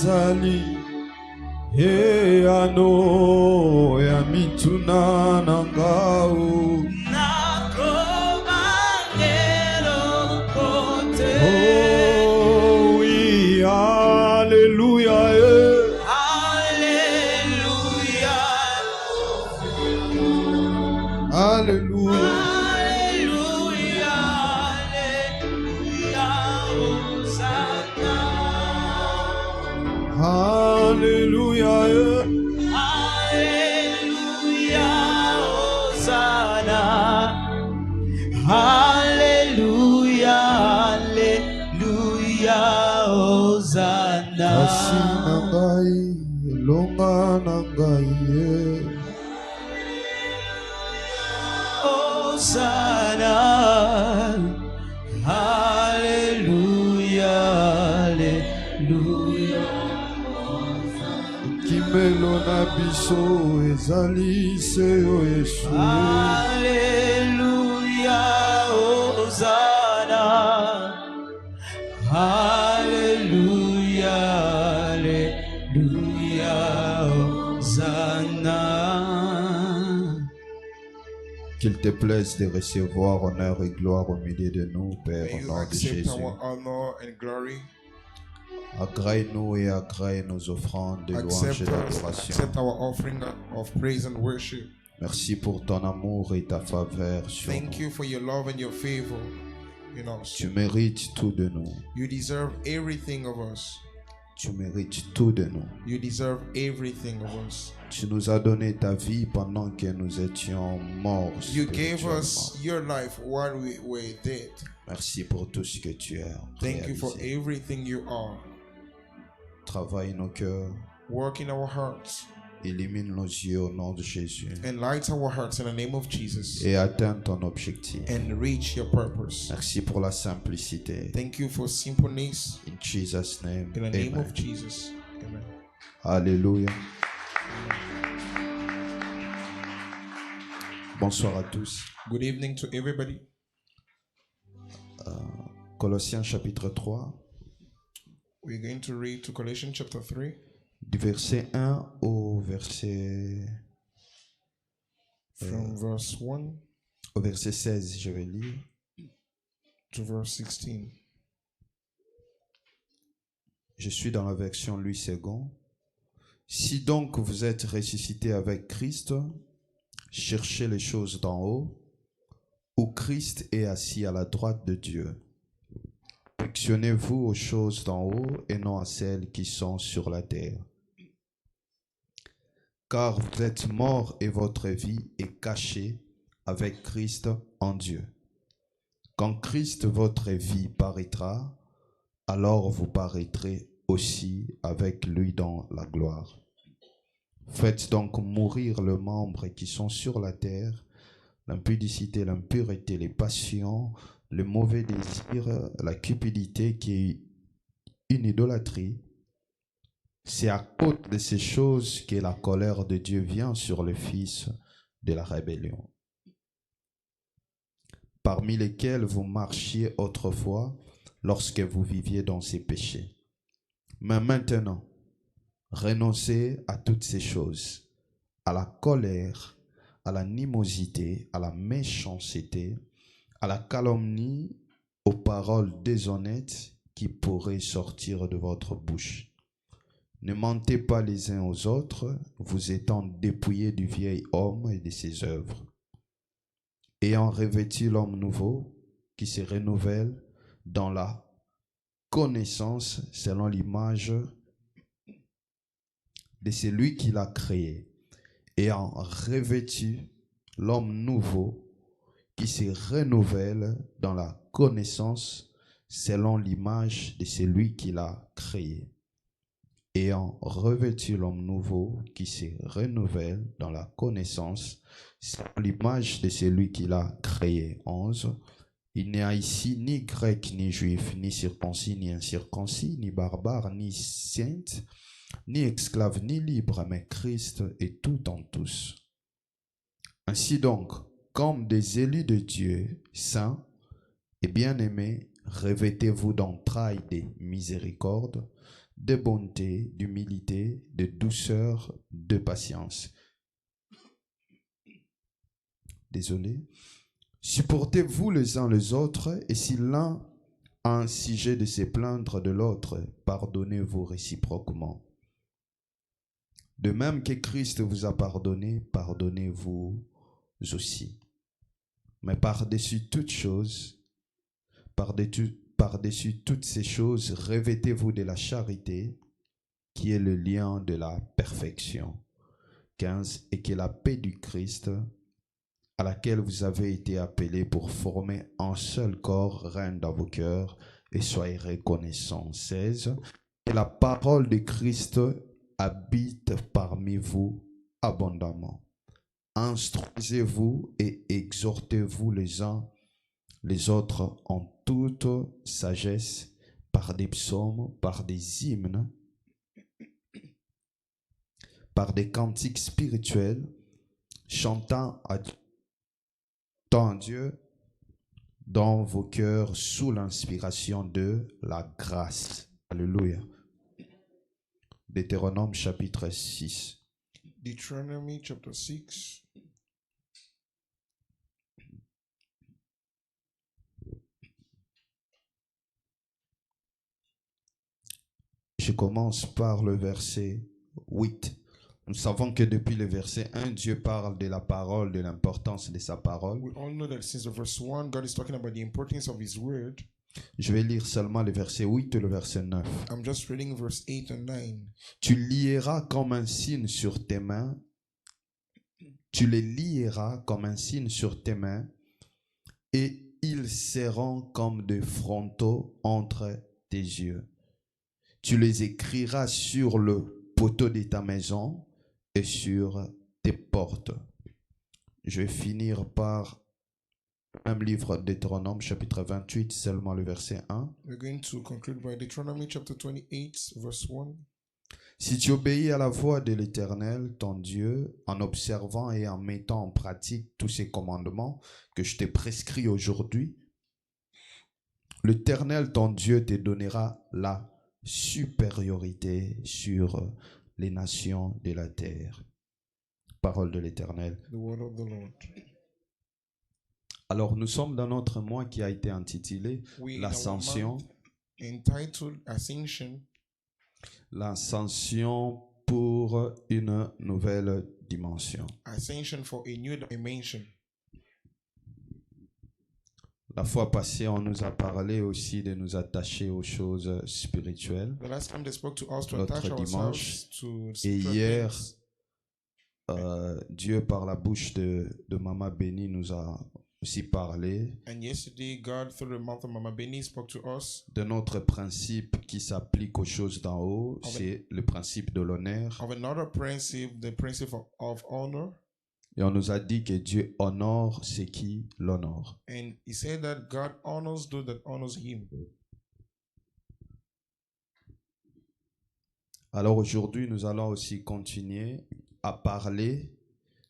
ezali ano ya mituna na ngau oh oui alléluia alléluia Alléluia, Alléluia, Hosanna. Alléluia, Alléluia, Hosanna. kasi na ngai, elonga na ngai, Hosanna. Alléluia, Alléluia. kimelo na biso ezali se yo Yesu. Alléluia, Hosanna. Alléluia, Alléluia, Hosanna. Qu'il te plaise de recevoir honneur et gloire au milieu de nous, Père, au nom de Jésus. Agrée-nous et agrée nos offrandes de louange et d'adoration. Accept our offering of praise and worship. Merci pour ton amour et ta faveur sur Thank nous. you for your love and your favor in us. Tu mérites tout de nous. You deserve everything of us. Tu mérites tout de nous. You deserve everything of us. Tu nous as donné ta vie pendant que nous étions morts. You gave spirituellement. us your life while we were dead. Merci pour tout ce que tu as Thank you for réalisé. everything you are. Travaille nos cœurs, Work in our hearts. illumine nos yeux au nom de Jésus Enlighten our hearts in the name of Jesus. et atteins ton objectif. And reach your purpose. Merci pour la simplicité. Thank you for simpleness. In Jesus' name, In the name amen. of Jesus. Amen. Alléluia. Bonsoir à tous. Good evening to everybody. Colossiens chapitre 3, We're going to read to Colossians chapter 3. du verset 1 au verset, From verse 1 au verset 16, je vais lire. to verse 16. Je suis dans la version Louis II. Si donc vous êtes ressuscité avec Christ, cherchez les choses d'en haut, où Christ est assis à la droite de Dieu. Affectionnez-vous aux choses d'en haut et non à celles qui sont sur la terre. Car vous êtes morts et votre vie est cachée avec Christ en Dieu. Quand Christ votre vie paraîtra, alors vous paraîtrez aussi avec lui dans la gloire. Faites donc mourir les membres qui sont sur la terre, l'impudicité, l'impureté, les passions, le mauvais désir, la cupidité qui est une idolâtrie. C'est à cause de ces choses que la colère de Dieu vient sur le fils de la rébellion, parmi lesquels vous marchiez autrefois lorsque vous viviez dans ces péchés. Mais maintenant, renoncez à toutes ces choses, à la colère, à l'animosité, à la méchanceté, à la calomnie, aux paroles déshonnêtes qui pourraient sortir de votre bouche. Ne mentez pas les uns aux autres, vous étant dépouillés du vieil homme et de ses œuvres, ayant revêtu l'homme nouveau qui se renouvelle dans la connaissance selon l'image de celui qui l'a créé, ayant revêtu l'homme nouveau qui se renouvelle dans la connaissance selon l'image de celui qui l'a créé, ayant revêtu l'homme nouveau qui se renouvelle dans la connaissance selon l'image de celui qui l'a créé. 11. Il n'y a ici ni grec, ni juif, ni circoncis, ni incirconcis, ni barbare, ni sainte, ni esclave, ni libre, mais Christ est tout en tous. Ainsi donc, comme des élus de Dieu, saints et bien-aimés, revêtez-vous d'entrailles de miséricorde, de bonté, d'humilité, de douceur, de patience. Désolé. Supportez-vous les uns les autres, et si l'un a un sujet de se plaindre de l'autre, pardonnez-vous réciproquement. De même que Christ vous a pardonné, pardonnez-vous aussi. Mais par-dessus toutes choses, par-dessus toutes ces choses, revêtez-vous de la charité, qui est le lien de la perfection. 15. Et que la paix du Christ, à laquelle vous avez été appelés pour former un seul corps, règne dans vos cœurs, et soyez reconnaissants. 16. Et la parole de Christ habite parmi vous abondamment. Instruisez-vous et exhortez-vous les uns les autres en toute sagesse, par des psaumes, par des hymnes, par des cantiques spirituels, chantant à Dieu dans vos cœurs sous l'inspiration de la grâce. Alléluia. Deutéronome chapitre 6. Deuteronomy chapter 6. Je commence par le verset 8. Nous savons que depuis le verset 1, Dieu parle de la parole, de l'importance de sa parole. We all know that since the verse 1, God is talking about the importance of His word. Je vais lire seulement le verset 8 et le verset 9. I'm just reading verse 8 and 9. Tu lieras comme un signe sur tes mains. Tu les lieras comme un signe sur tes mains, et ils seront comme des frontaux entre tes yeux. Tu les écriras sur le poteau de ta maison et sur tes portes. Je vais finir par un livre de Deutéronome, chapitre 28, seulement le verset 1. We're going to conclude by Deuteronomy chapter 28, verse 1. Si tu obéis à la voix de l'Éternel, ton Dieu, en observant et en mettant en pratique tous ces commandements que je t'ai prescrits aujourd'hui, l'Éternel, ton Dieu, te donnera la supériorité sur les nations de la terre. Parole de l'Éternel. The word of the Lord. Alors, nous sommes dans notre mois qui a été intitulé We in l'Ascension. our month entitled Ascension. L'Ascension pour une nouvelle dimension. Ascension for a new dimension. La fois passée, on nous a parlé aussi de nous attacher aux choses spirituelles. The last time they spoke to us to L'autre attach dimanche. ourselves to Et spiritual hier, things. Dieu, par la bouche de Maman Bénie, nous a aussi parlé And yesterday, God, through the mouth of Mama Benny, spoke to us de notre principe qui s'applique aux choses d'en haut. C'est le principe de l'honneur. of another principle, the principle of honor. Et on nous a dit que Dieu honore ceux qui l'honorent. And he said that God honors those that honors him. Alors aujourd'hui, nous allons aussi continuer à parler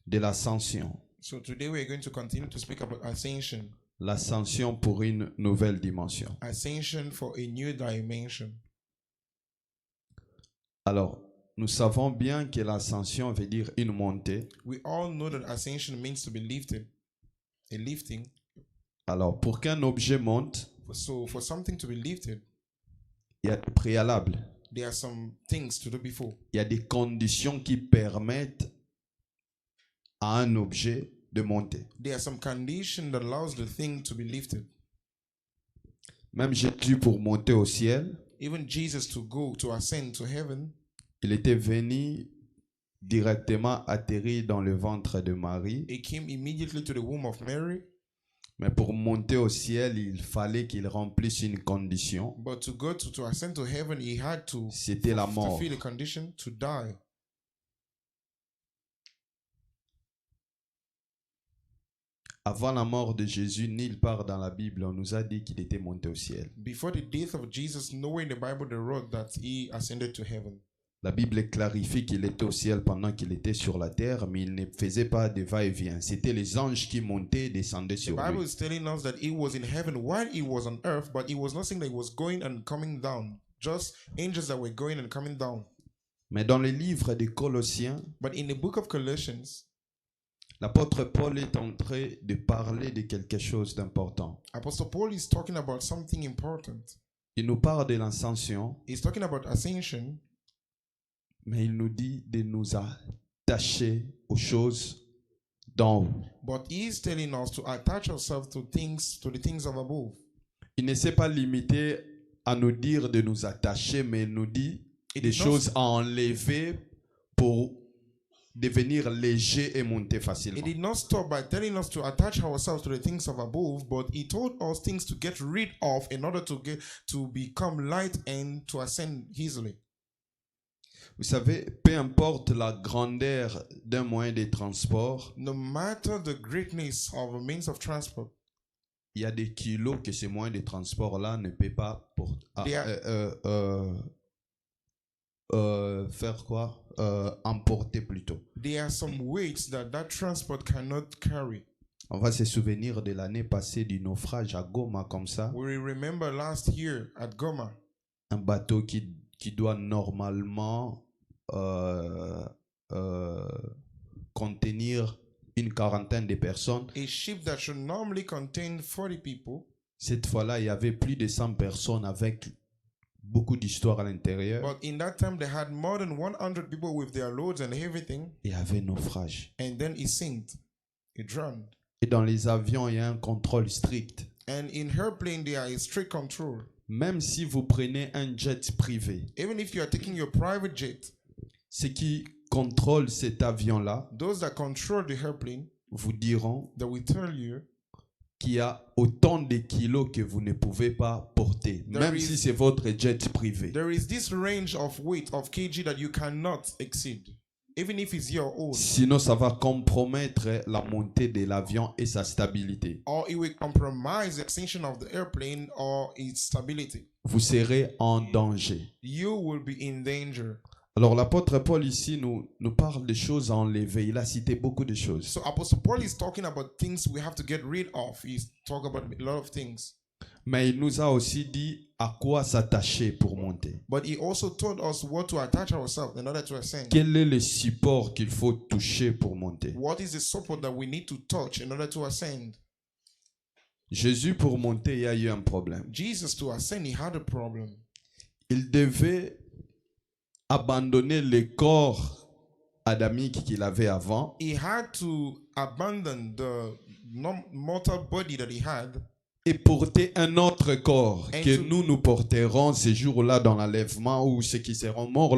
de l'ascension. So today we're going to continue to speak about ascension. L'ascension pour une nouvelle dimension. Ascension for a new dimension. Alors, nous savons bien que l'ascension veut dire une montée. We all know that ascension means to be lifted, a lifting. Alors, pour qu'un objet monte, So for something to be lifted, il y a des préalables. there are some things to do before. Il y a des conditions qui permettent à un objet de monter. There are some conditions that allows the thing to be lifted. Même Jésus, pour monter au ciel, Even Jesus to ascend to heaven, il était venu directement atterrir dans le ventre de Marie. he came immediately to the womb of Mary. Mais pour monter au ciel, il fallait qu'il remplisse une condition. But to ascend to heaven, he had to C'était la mort. fulfill a condition to die. Avant la mort de Jésus, nulle part dans la Bible, on nous a dit qu'il était monté au ciel. Before the death of Jesus, nowhere in the Bible they wrote that he ascended to heaven. La Bible clarifie qu'il était au ciel pendant qu'il était sur la terre, mais il ne faisait pas de va-et-vient. C'était les anges qui montaient et descendaient The sur Bible lui. is telling us that he was in heaven while he was on earth, but he was not saying that he was going and coming down just angels that were going and coming down. Mais dans le livre des Colossiens, But in the book of Colossians, l'apôtre Paul est en train de parler de quelque chose d'important. Apostle Paul is talking about something important. Il nous parle de l'ascension, He's talking about ascension, mais il nous dit de nous attacher aux choses d'en haut. but he is telling us to attach ourselves to the things of above. Il ne s'est pas limité à nous dire de nous attacher, mais il nous dit It des did not- choses à enlever pour devenir léger et monter He facilement. did not stop by telling us to attach ourselves to the things of above, but he told us things to get rid of in order to become light and to ascend easily. Vous savez, peu importe la grandeur d'un moyen de transport, No matter the greatness of a means of transport, il y a des kilos que ce moyen de transport-là ne peut pas faire quoi? Emporter plutôt. there are some weights that transport cannot carry. On va se souvenir de l'année passée du naufrage à Goma comme ça. We remember last year at Goma, Un bateau qui doit normalement contenir une quarantaine de personnes. a ship that should normally contain 40 people, Cette fois-là, il y avait plus de 100 personnes avec beaucoup d'histoires à l'intérieur. but in that time they had more than 100 people with their loads and everything, Il y avait naufrage. and then it sank, it drowned. Et dans les avions, il y a un contrôle strict. And in airplane there is strict control. Même si vous prenez un jet privé, Even if you are taking your private jet, ceux qui contrôlent cet avion-là those that control the airplane, vous diront that will tell you qu'il y a autant de kilos que vous ne pouvez pas porter, There même is- si c'est votre jet privé. there is this range of weight of kg that you cannot exceed, even if it's your own, Sinon, ça va compromettre la montée de l'avion et sa stabilité. or it will compromise the extension of the airplane or its stability. Vous serez en danger. You will be in danger. Alors, l'apôtre Paul ici nous parle des choses à enlever. Il a cité beaucoup de choses. So Apostle Paul is talking about things we have to get rid of. He's talking about a lot of things. Mais il nous a aussi dit à quoi s'attacher pour monter. But he also told us what to attach ourselves in order to ascend. Quel est le support qu'il faut toucher pour monter? What is the support that we need to touch in order to ascend? Jésus, pour monter, il y a eu un problème. Jesus, to ascend, he had a problem. Il devait abandonner le corps adamique qu'il avait avant He had to abandon the mortal body that he had et porter un autre corps And que to- nous porterons ce jour-là dans l'enlèvement ou ceux qui seront morts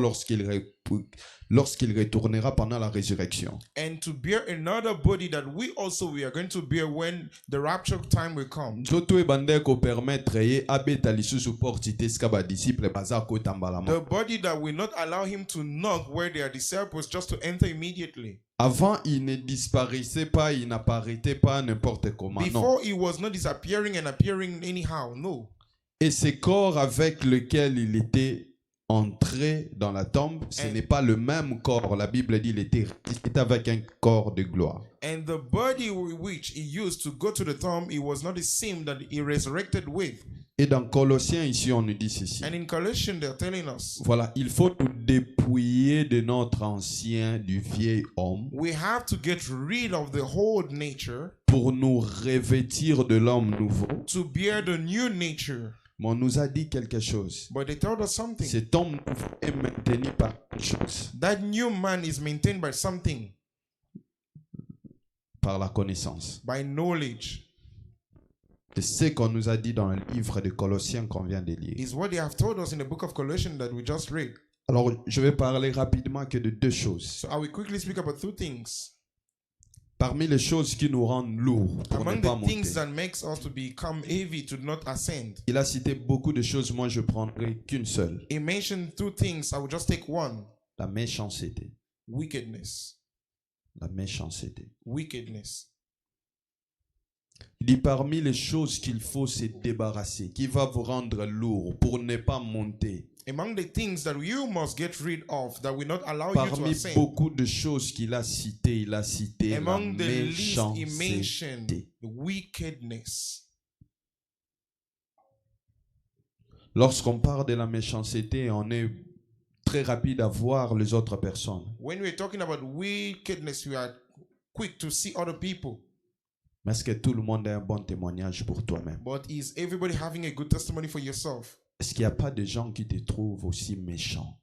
lorsqu'il retournera pendant la résurrection. and to bear another body that we are going to bear when the rapture time will come. Nzoto ebandai kopermettre ye abeta lisusu porte esika badisciple baza kotambalama. The body that will not allow him to knock where their disciples just to enter immediately. Avant, il ne disparaissait pas, il n'apparaissait pas n'importe comment. Non. Before, he was not disappearing and appearing anyhow. No. Et ce corps avec lequel il était entré dans la tombe, ce And- n'est pas le même corps. La Bible dit qu'il était avec un corps de gloire. And the body which he used to go to the tomb, it was not the same that he resurrected with. Et dans Colossiens, ici, on nous dit ceci. And in Colossians, they're telling us Voilà, il faut nous dépouiller de notre ancien, du vieil homme, we have to get rid of the old nature pour nous revêtir de l'homme nouveau. to bear the new nature. Mais on nous a dit quelque chose. But they told us something. Cet homme nouveau est maintenu par une chose, That new man is maintained by something, par la connaissance. by knowledge. C'est ce qu'on nous a dit dans le livre de Colossiens qu'on vient de lire. Is what they have told us in the book of Colossians that we just read. Alors, je vais parler rapidement que de deux choses. So I will quickly speak about two things. Parmi les choses qui nous rendent lourds pour ne Among pas the things monter, that makes us to become heavy to not ascend. il a cité beaucoup de choses, moi je prendrai qu'une seule. He mentioned two things. I will just take one. La méchanceté. Wickedness. La méchanceté. Wickedness. Il dit parmi les choses qu'il faut se débarrasser, qui va vous rendre lourd pour ne pas monter. Among the things that you must get rid of that will not allow you to Parmi ascend. beaucoup de choses qu'il a citées, il a cité la Among the list he mentioned méchanceté. wickedness. Lorsqu'on parle de la méchanceté, on est très rapide à voir les autres personnes. When we're talking about wickedness, we are quick to see other people. Mais est-ce que tout le monde a un bon témoignage pour toi-même? But is everybody having a good testimony for yourself? Est-ce qu'il n'y a pas de gens qui te trouvent aussi méchant?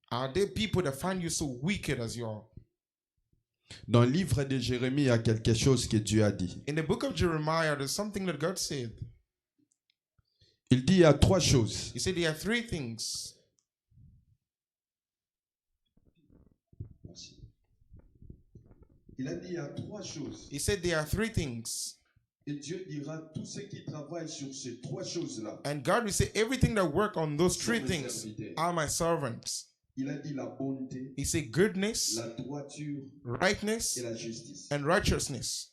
Are there people that find you so wicked as you are? Dans le livre de Jérémie, il y a quelque chose que Dieu a dit. In the book of Jeremiah, there's something that God said. Il dit il y a trois choses. He said there are three things. Il a dit il y a trois choses. He said there are three things. Et Dieu dira tous ceux qui travaillent sur ces trois choses-là. And God will say, everything that work on those sont three mes things serviteurs. are my servants. Il a dit la bonté, He said goodness, la droiture rightness, et la justice. and righteousness.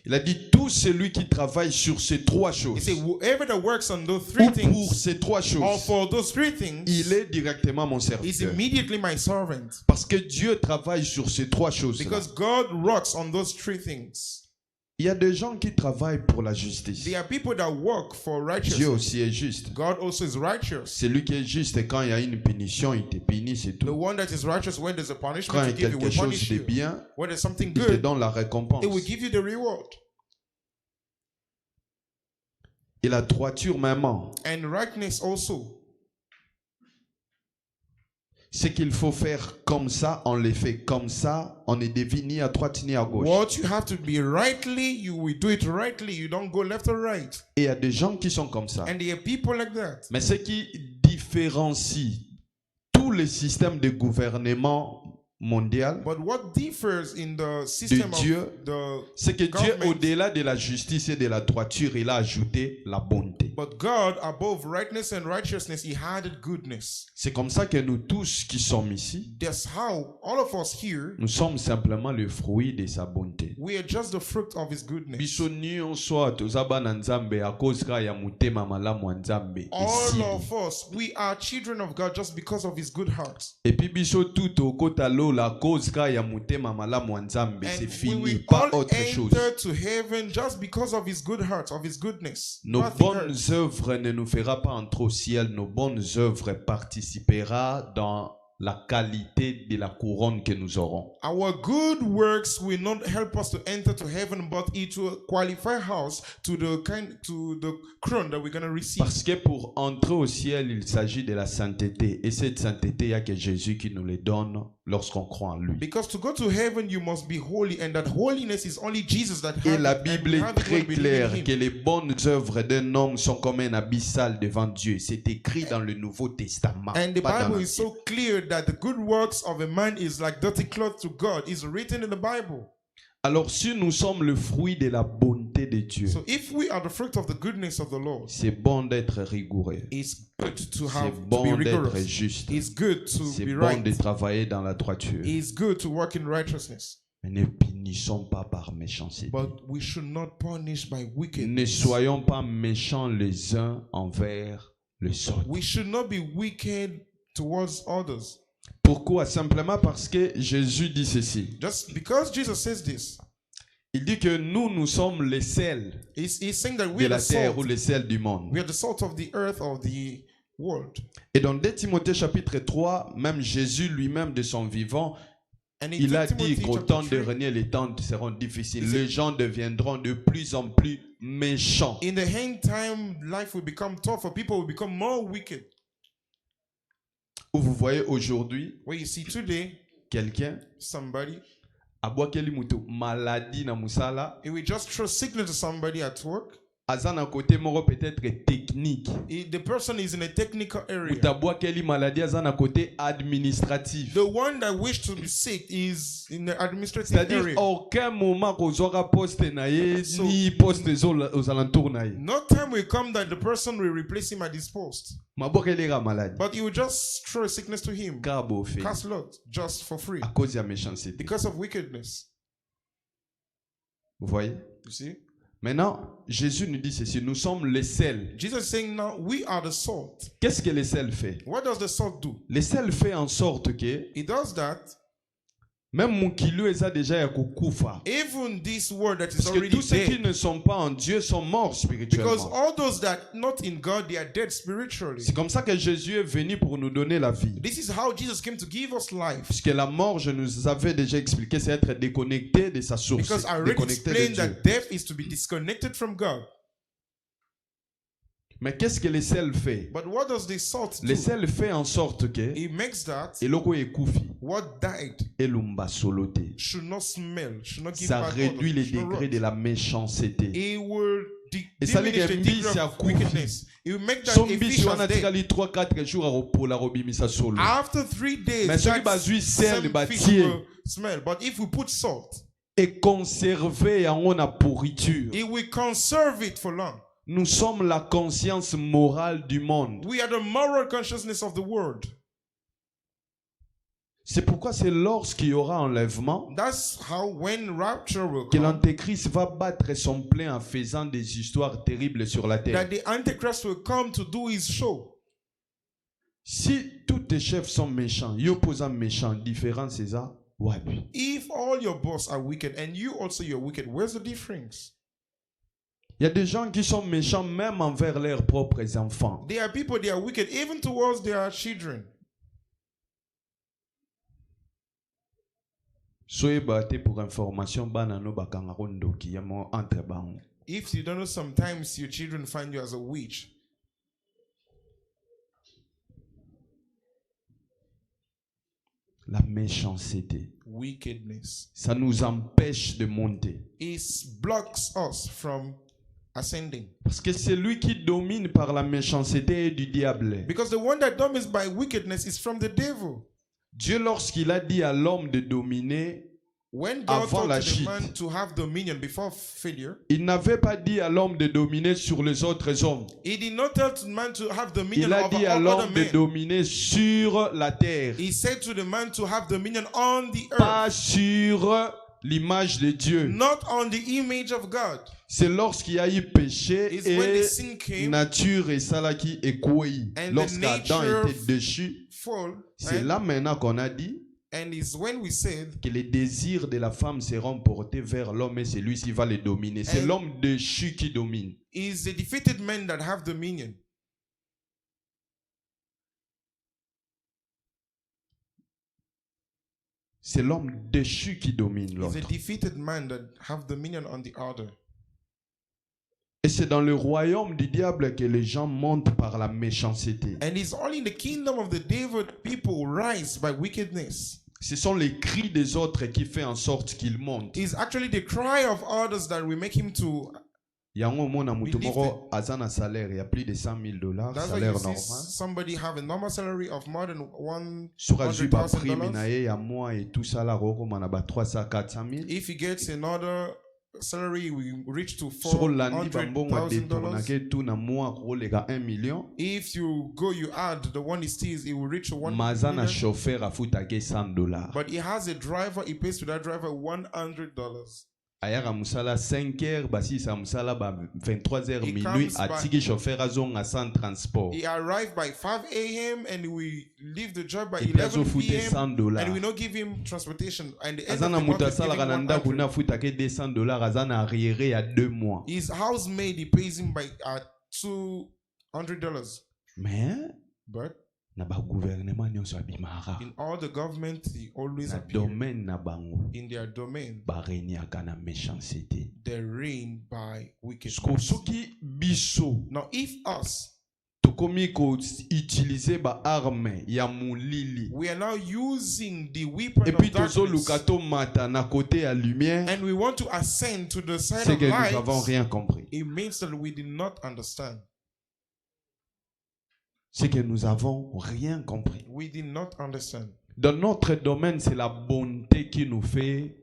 Il a dit tout celui qui travaille sur ces trois He choses, said, whoever that works on those three ou pour things, ces trois or choses, for those three things, il est directement mon is serviteur. immediately my servant. Parce que Dieu travaille sur ces trois choses. Because God works on those three things. Il y a des gens qui travaillent pour la justice. There are people that work for Dieu righteousness. aussi est juste. God also is righteous. C'est lui qui est juste et quand il y a une punition, il te punit, c'est The tout. one that is righteous, when there's a Quand punishment, il y to a give you, quelque will chose punish de you. bien, When there's something il te good, donne la récompense. it will give you the reward. Et la droiture même, And rightness also. ce qu'il faut faire comme ça, on le fait comme ça, on ne dévie ni à droite ni à gauche. What you have to be rightly, you will do it rightly. You don't go left or right. Et il y a des gens qui sont comme ça. And there are people like that. Mais ce qui différencie tous les systèmes de gouvernement mondial, But what differs in the system of Dieu, the c'est que Dieu, government, au-delà de la justice et de la droiture, il a ajouté la bonté. but God, above rightness and righteousness, He added goodness. C'est comme ça que nous tous qui sommes ici, That's how all of us here, nous sommes simplement le fruit de sa bonté. we are just the fruit of His goodness. Biso nyonso toza bana nzambe a cause ya mutema malamu ya nzambe All esili. of us, we are children of God just because of His good heart. Et puis biso tout okota lo la cause ya mutema malamu ya nzambe, c'est And we fini, will pas all autre chose. enter to heaven just because of His good heart, of His goodness. Nos Nothing bonnes else. œuvres ne nous fera pas entrer au ciel, nos bonnes œuvres participera dans la qualité de la couronne que nous aurons. Our good works will not help us to enter to heaven, but it will qualify us to the crown that we're going to receive. Parce que pour entrer au ciel, il s'agit de la sainteté. Et cette sainteté, il n'y a que Jésus qui nous les donne lorsqu'on croit en lui. Because to go to heaven, you must be holy, and that holiness is only Jesus that has Et la it, and Bible we est have it when très we believe in claire Him. que les bonnes œuvres d'un homme sont comme un abyssal devant Dieu. C'est écrit dans le Nouveau Testament. And the pas dans Bible is l'Ancien. so clear that the good works of a man is like dirty clothes to God. It's written in the Bible. Alors si nous sommes le fruit de la bonté de Dieu, So if we are the fruit of the goodness of the Lord, c'est bon d'être rigoureux. it's good to C'est have to be bon d'être rigorous. juste. It's good to C'est be bon right. de travailler dans la droiture. It's good to work in righteousness. Mais ne punissons pas par méchanceté. But we should not punish by Ne wickedness. soyons pas méchants les uns envers les autres. We should not be wicked towards others. Pourquoi? Simplement parce que Jésus dit ceci. Just because Jesus says this, Il dit que nous sommes les sels he's saying that de we are la the terre salt. ou les sels du monde. We are the salt of the earth, of the world. Et dans 2 Timothée chapitre 3, même Jésus lui-même de son vivant, And in il a 2 dit Timothy qu'au chapter temps de 3, régner, les temps seront difficiles. Il Les gens deviendront de plus en plus méchants. in the end time, life will become tougher. People will become more wicked. Où vous voyez aujourd'hui Where you see today, quelqu'un somebody, abwakeli mutu maladie na musala, it will just throw sickness to somebody at work. aza na côté moko peut-être technique. The person is in a technical area. Mutabwakeli maladie aza na côté administratif. The one that wish to be sick is in the administrative C'est-à-dire area. aucun moment kozwaka poste na ye So- ni poste aux alentours na ye. No time will come that the person will replace him at his post. Mabwakelera maladie. But he will just throw sickness to him. Kabo fait Cast lot, just for free. à cause de la méchanceté. Because of wickedness. Vous voyez? You see? Maintenant, Jésus nous dit ceci, nous sommes les sels. Jesus is saying now, we are the salt. Qu'est-ce que les sels fait? What does the salt do? Les sels fait en sorte que It does that Même mon kilo est déjà ya kukufa. Even this world that is Parce que already tous ceux qui dead. ne sont pas en Dieu sont morts Because spirituellement. all those that not in God, they are dead spiritually. C'est comme ça que Jésus est venu pour nous donner la vie. This is how Jesus came to give us life. Puisque la mort, je nous avais déjà expliqué, c'est être déconnecté de sa source. Because I already Déconnecté de explained Dieu. that death is to be disconnected from God. Mais qu'est-ce que le sel fait? But what does the salt Le do? sel fait en sorte que It makes that eloko ekufi what died elumba solote. should not smell, should not give Ça back réduit odor, les should not degrés rot. de la méchanceté. It will Et ça, les diminish the gars, degree mbisi ya of kufi. wickedness. It will make that a Sombi fish si as wana dead. tikali 3-4 jours aropola robimisa solo. After 3 days, Mais celui that bazui sel same ba fish tie. will smell. But if we put salt, Et conserver en la pourriture. it will conserve it for long. Nous sommes la conscience morale du monde. We are the moral consciousness of the world. C'est pourquoi c'est lorsqu'il y aura enlèvement That's how when rapture will que come, l'Antéchrist va battre son plein en faisant des histoires terribles sur la terre. that the Antichrist will come to do his show. Si tous tes chefs sont méchants, yo posant méchant, différent c'est ça. Ouais. If all your boss are wicked and you also you're wicked, where's the difference? Il y a des gens qui sont méchants même envers leurs propres enfants. There are people, they are wicked even towards their children. Soyez battus pour information, banano bakangarondo qui y a mon entre bango. If you don't know, sometimes your children find you as a witch. La méchanceté, Wickedness. ça nous empêche de monter. It blocks us from ascending. Parce que celui qui domine par la méchanceté est du diable. Because the one that domines by wickedness is from the devil. Dieu, lorsqu'il a dit à l'homme de dominer, When God avant la told to the chute, man to have dominion before failure, il n'avait pas dit à l'homme de dominer sur les autres hommes. he did not tell the man to have dominion Il a over dit à all other l'homme de men. dominer sur la terre, He said to the man to have dominion on the pas earth, sur l'image de Dieu. not on the image of God. C'est lorsqu'il y a eu péché It's when the et sin came, nature et salaki écoué. And the Lorsqu'Adam nature était déchu, fall, c'est and, là maintenant qu'on a dit and it's when we said, que les désirs de la femme seront portés vers l'homme et c'est lui qui va les dominer. C'est And- l'homme déchu qui domine. is the defeated men that have dominion. C'est l'homme déchu qui domine It's l'autre. a defeated man that have dominion on the other. Et c'est dans le royaume du diable que les gens montent par la méchanceté. And it's only in the kingdom of the devil people rise by wickedness. Ce sont les cris des autres qui font en sorte qu'ils montent. It's actually the cry of others that will make him to. Yango mona mutu moko azana salaire, il y a plus de $100,000, That's why salaire you see normal. somebody have a normal salary of more than Sur azui ba prime na $100,000. ye ya mois et tout ça là roko mana ba 300-400,000. If he gets another salary, we reach to Sur landi ba mbongo détourna $400,000. ke tout na mois ko lega 1 million. If you go, you add the one he steals, it will reach to 1 Mazana million. chauffeur afuta ke $100. But he has a driver, he pays to that driver $100. Ayaka musala 5h basi sa musala ba 23h He minuit comes by- atiki chauffeur azonga sans transport. He arrived by 5 a.m. and we leave the job by Et puis 11 azofute p.m. $100. and we not give him transportation. And the end of Azana the month, muta he's giving sala kananda 100. kuna futa ke $200 azana arriéré à 2 mois. His housemaid, he pays him by $200. Mais But na ba gouvernement nyonso abimara. in all the government, he always Na appear domaine na bango in their domain. ba reniaka na méchanceté. They reign by Sko wickedness. soki biso Now, if us, tokomi ko utiliser ba arme ya mulili we are now using the weapon et puis of darkness, tozoluka tomata na côté ya lumière, and we want to ascend to the side c'est of que nous n'avons light, rien compris. it means that we did not understand. C'est que nous avons rien compris. We did not understand. Dans notre domaine, c'est la bonté qui nous fait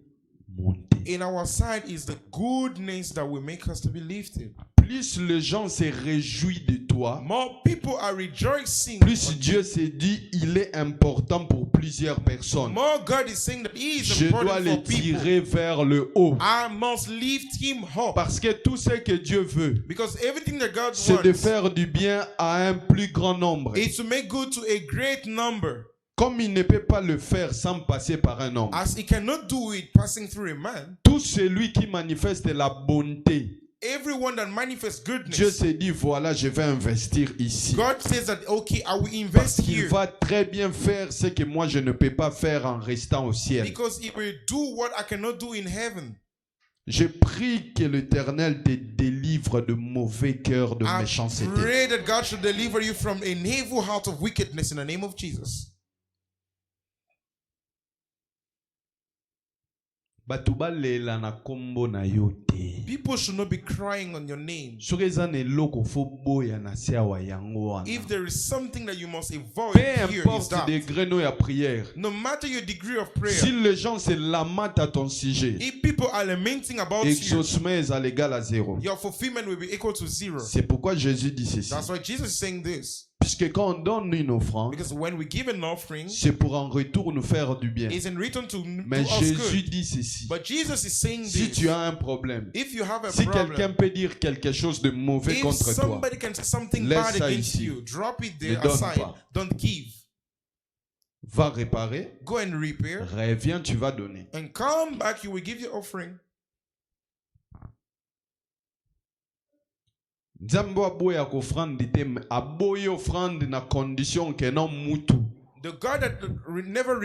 monter. In our side is the goodness that will make us to be lifted. Plus les gens se réjouissent de toi, More people are rejoicing. plus Dieu se dit il est important pour plusieurs personnes. More God is saying that He is Je dois important les for people. tirer vers le haut. I must lift Him up. Parce que tout ce que Dieu veut, Because everything that God c'est de wants faire du bien à un plus grand nombre. is to make good to a great number. Comme il ne peut pas le faire sans passer par un homme, As he cannot do it passing through a man, tout celui qui manifeste la bonté, everyone that manifests Dieu goodness, s'est dit, voilà, je vais investir ici. God says that, okay, I will Parce invest qu'il here. va très bien faire ce que moi je ne peux pas faire en restant au ciel. Because he will do what I cannot do in heaven. Je prie que l'Éternel te délivre de mauvais cœurs de I méchanceté. pray that God should deliver you from an evil heart of wickedness in the name of Jesus. Bato balela na kombo na yo te. People should not be crying on your name. Soki eza na eloko fo boya na se awa yango wana. If there is something that you must avoid Peu here, is importe that degré no ya prière. no matter your degree of prayer, Si les gens se lamentent à ton sujet, if people are lamenting about you, exaucement est égal à 0. your fulfillment will be equal to 0. C'est pourquoi Jésus dit ceci. That's why Jesus is saying this. Puisque quand on donne une offrande, Because when we give an offering, c'est pour en retour nous faire du bien. it's in return to Mais us Jésus good. dit ceci. But Jesus is saying Si this. tu as un problème, If you have a si quelqu'un problem, peut dire quelque chose de mauvais if contre toi, somebody can say something laisse bad ça against ici. you, drop it Ne there donne aside. pas. Don't give. va réparer, Go and repair. reviens, tu vas donner. And come back, you will give your offering. Nzambe aboya ko offrande te, aboye offrande na condition que non mutu. The God that never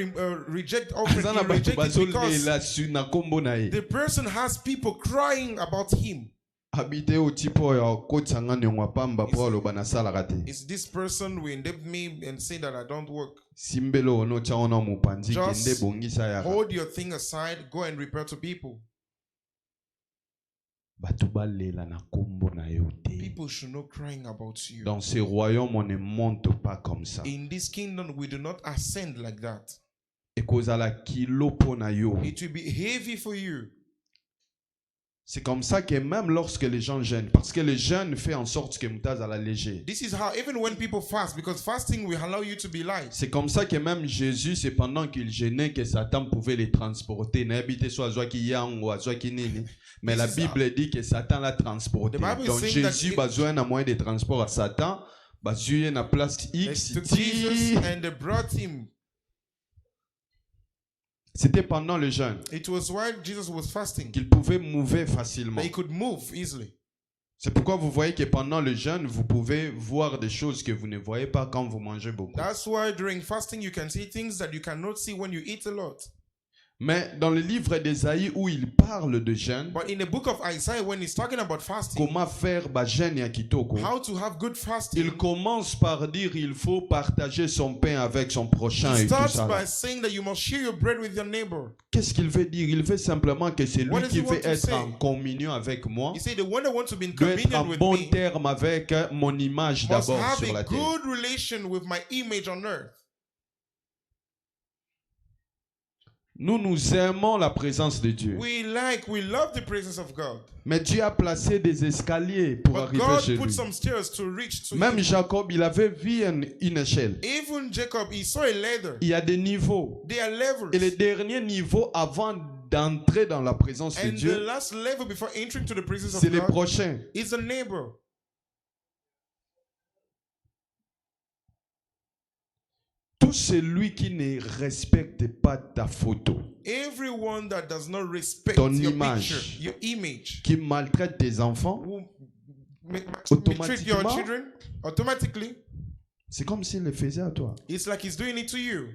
reject offering, Azana he batu rejects it because bazolela su na kombo na ye. the person has people crying about him. Habite o tipo ya kotsanga nyongwa pamba po aloba na sala kate. Is this person will endeavor me and say that I don't work? Simbelo ono cha ona mupanzi Just kende bongisa ya. hold your thing aside, go and repair to people. Batu balela na kombo na yo te. People should not crying about you. Dans ce royaume, on ne monte pas comme ça. In this kingdom, we do not ascend like that. Ekozala kilo po na yo. It will be heavy for you. C'est comme ça que même lorsque les gens jeûnent, parce que le jeûne fait en sorte que mutaz à la léger. This is how, even when people fast, because fasting will allow you to be light. C'est comme ça que même Jésus, c'est pendant qu'il jeûnait que Satan pouvait les transporter. N'habite soit qui yango, soit qui nini. Mais la Bible dit que Satan l'a transporté. The Bible Donc is saying Jésus a besoin d'un moyen de transport à Satan. Besoin d'une place X. They took Jesus and they brought him. C'était pendant le jeûne It was while Jesus was fasting qu'il pouvait mouver facilement. that he could move easily. C'est pourquoi vous voyez que pendant le jeûne, vous pouvez voir des choses que vous ne voyez pas quand vous mangez beaucoup. That's why during fasting you can see things that you cannot see when you eat a lot. Mais dans le livre d'Ésaïe où il parle de jeûne, But in the book of Isaiah, when he's talking about fasting, comment faire jeûne ya kitoko, how to have good fasting, il commence par dire il faut partager son pain avec son prochain he et tout starts ça. by saying that you must share your bread with your neighbor. Qu'est-ce qu'il veut dire? Il veut simplement que c'est What lui does qui he want veut to être say? en communion avec moi, He said the one that wants to be in doit être communion en with bon me terme avec mon image must d'abord have sur a la terre. good relation with my image on earth. Nous aimons la présence de Dieu. We love the presence of God. Mais Dieu a placé des escaliers pour But arriver God chez put lui. some stairs to reach to Même him. Jacob, il avait vu une échelle. Even Jacob, he saw a ladder. Il y a des niveaux. They are levels. Et le dernier niveau avant d'entrer dans la présence de And the Dieu, last level before entering to the presence c'est of le God prochain. is a neighbor. Tout celui qui ne respecte pas ta photo, Everyone that does not respect ton your image, picture, your image, qui maltraite tes enfants, who treat your Automatiquement, children, automatically, c'est comme s'il le faisait à toi. it's like he's doing it to you.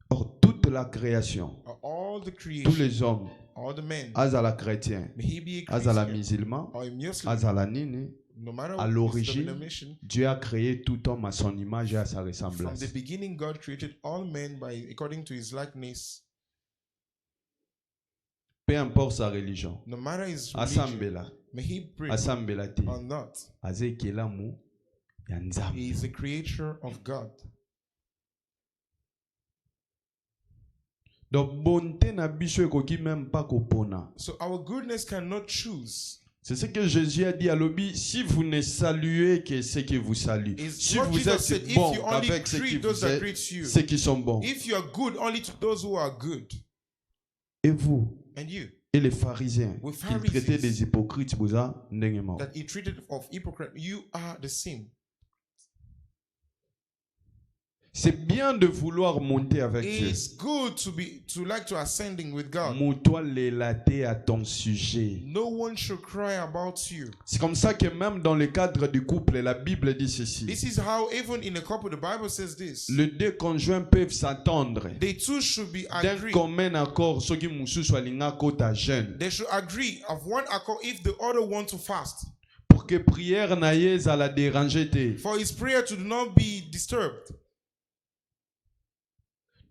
Or, toute la création, All the tous creation, les hommes, all the men, azala chrétien, may he be a azala Christian musulman, or a Muslim, azala nini, no matter à what his l'origine, denomination. Dieu a créé tout homme à son image et à sa From ressemblance. the beginning, God created all men according to his likeness, Peu importe sa religion. no matter his religion. Asambela, May he pray asambela te. or not. Azekelamu ya Nzambe. He is the creator of God. Donc bonté na biso ekoki même pas kopona. So our goodness cannot choose. C'est ce que Jésus a dit à l'obi, si vous ne saluez que ceux qui vous saluent, Is si what vous Jesus êtes said, if bon you only avec ceux qui, treat those vous that êtes, treat you, ceux qui sont bons, if you are good only to those who are good, et vous, and you, Et les pharisiens, With qu'ils traitaient Pharisees. des hypocrites, boza, ndenge moko. that he treated of hypocrite. You are the same. C'est bien de vouloir monter avec Dieu. It's good to like to ascending with God. Moutoua l'élaté à ton sujet. No one should cry about you. C'est comme ça que même dans le cadre du couple, la Bible dit ceci. This is how even in a couple the Bible says this. Les deux conjoints peuvent s'attendre They too should be d'un agree. commun accord, ceux qui moussus alinga kota jeune, They should agree of one accord if the other want to fast. pour que prière naïe à la déranger te. For his prayer to not be disturbed.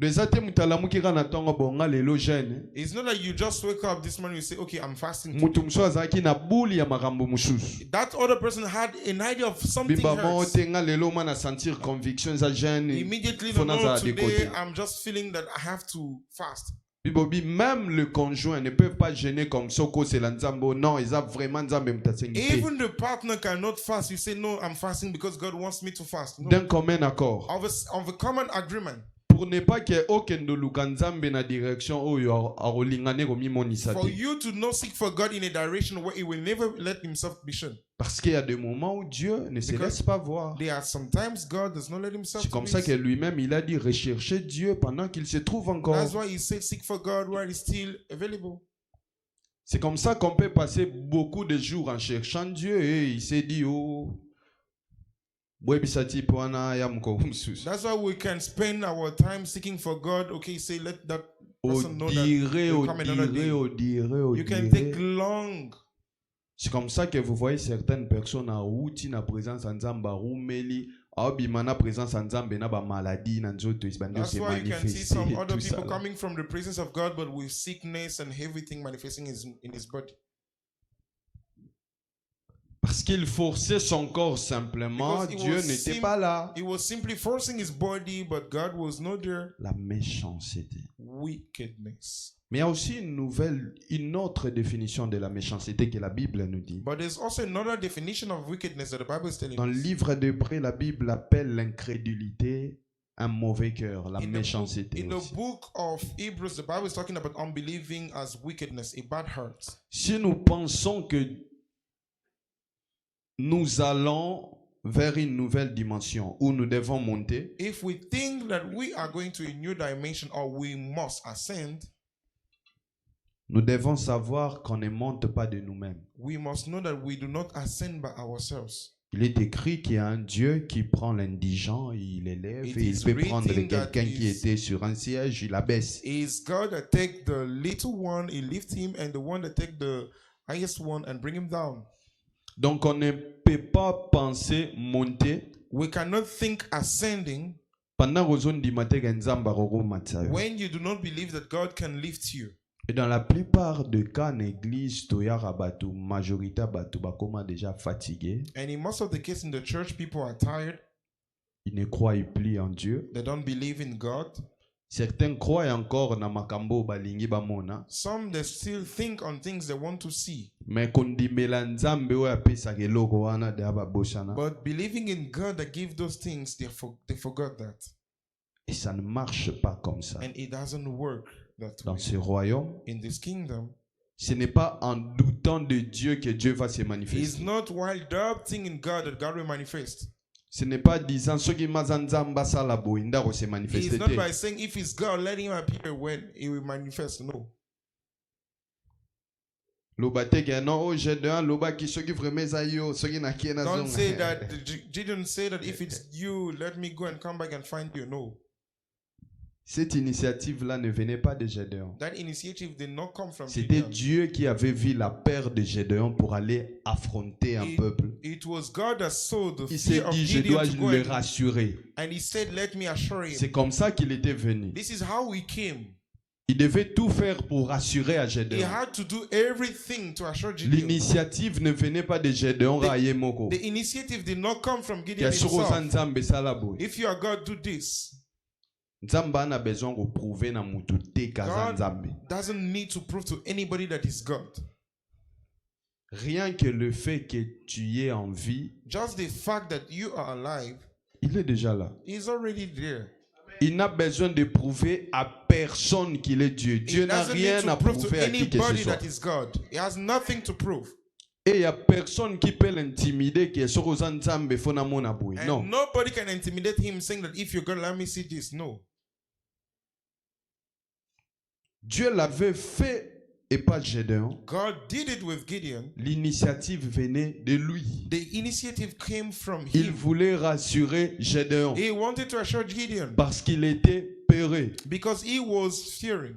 Les athées mutalamuki na tongo bonga lelo jeune. It's not that you just wake up this morning and say, okay, I'm fasting. Mutu mso azaki na buli ya makambo mususu. That other person had an idea of something Bimba mo else. tenga lelo mana sentir conviction za jeune. Immediately, Faut no, naza de today côté. I'm just feeling that I have to fast. Bibobi, même le conjoint ne peut pas gêner comme Soko c'est la nzambo. Non, ils ont vraiment nzambe mtasengi. Even the partner cannot fast. You say, no, I'm fasting because God wants me to fast. No. D'un commun accord. Of a common agreement. Pour ne pas que okendo luka nzambe na direction oyo arolingane komi monisa For te. you to not seek for God in a direction where He will never let Himself be shown. Parce qu'il y a des moments où Dieu ne se laisse pas voir. There are sometimes God does not let Himself. C'est comme ça que lui-même il a dit rechercher Dieu pendant qu'il se trouve encore. That's why He said, seek for God while He's still available. C'est comme ça qu'on peut passer beaucoup de jours en cherchant Dieu et il s'est dit oh. That's why we can spend our time seeking for God. Okay, say let that person know that will come another day. You can take long. C'est comme ça que vous voyez certaines personnes à outi na présence en Nzamba roumeli abimana présence en Nzamba na ba maladie na nzoto isbande That's se why you can see some manifester other tout ça. people coming from the presence of God, but with sickness and everything manifesting in his body. Parce qu'il forçait son corps simplement, Because Dieu n'était pas là. He was simply forcing his body, but God was not there. La méchanceté. Wickedness. Mais il y a aussi une autre définition de la méchanceté que la Bible nous dit. But there's also another definition of wickedness that the Bible is telling Dans le us. livre d'Hébreux, la Bible appelle l'incrédulité un mauvais cœur, la In méchanceté the aussi. book of Hebrews, the Bible is talking about unbelieving as wickedness, a bad heart. Si nous pensons que nous allons vers une nouvelle dimension où nous devons monter, If we think that we are going to a new dimension or we must ascend, nous devons savoir qu'on ne monte pas de nous-mêmes. we must know that we do not ascend by ourselves. Il est écrit qu'il y a un Dieu qui prend l'indigent, il élève, It et il is peut written prendre that quelqu'un qui is- était sur un siège, il abaisse. Is God that take the little one, he lift him, and the one that take the highest one and bring him down. Donc on ne peut pas penser monter We cannot think ascending pendant que nous dimate nzamba roro matsayo. when you do not believe that God can lift you. Et dans la plupart des cas en église, toyara batu, majorité batu bakoma déjà fatigué, And in most of the cases in the church, people are tired. ils ne croient plus en Dieu. They don't believe in God. Certains croient encore na makambo balingi bamona, Some they still think on things they want to see. mais kondimela nzambe oyo apesaka eloko wana de ababosana. But believing in God that give those things, they forgot that. Et ça ne marche pas comme ça. And it doesn't work that Dans way. ce royaume, In this kingdom, ce n'est pas en doutant de Dieu que Dieu va se it's manifester. not while doubting in God that God will manifest. Ce n'est pas disant soki mazanzamba sala boinda ko se It's manifester not te. by saying if it's God, let him appear when he will manifest. No. Loba te ke non oh j'ai d'un loba ki soki vraiment za yo soki na kiena Don't zonga. say that. Gideon say that if it's you, let me go and come back and find you. No. Cette initiative-là ne venait pas de Gédéon. That initiative did not come from C'était Gideon. Dieu qui avait vu la peur de Gédéon pour aller affronter un peuple. It was God that saw the Il s'est fear of dit, je Gideon dois to go le and, rassurer. and he said, let me assure him. C'est comme ça qu'il était venu. This is how he came. Il devait tout faire pour rassurer à He Gédéon. had to do everything to assure Gideon. L'initiative ne venait pas de Gédéon raye moko. The initiative did not come from Gideon Ya soko himself. nzambe sala boy. If you are God, do this. Nzambe a besoin de prouver na mutu te kaza God nzambe. doesn't need to prove to anybody that he's God. Rien que le fait que tu aies en vie, Just the fact that you are alive il est déjà là. is already there. Il n'a besoin de prouver à personne qu'il est Dieu. Dieu n'a rien à prouver à qui que ce soit. He has nothing to prove. Et il n'y a personne qui peut l'intimider qui est sur aux Nzambe fona mona boy. Non. Nobody can intimidate him saying that if you're God, let me see this. No. Dieu l'avait fait et pas Gédéon. God did it with Gideon. L'initiative venait de lui. The initiative came from him. Il voulait rassurer Gédéon. He wanted to assure Gideon. Parce qu'il était peureux. Because he was fearing.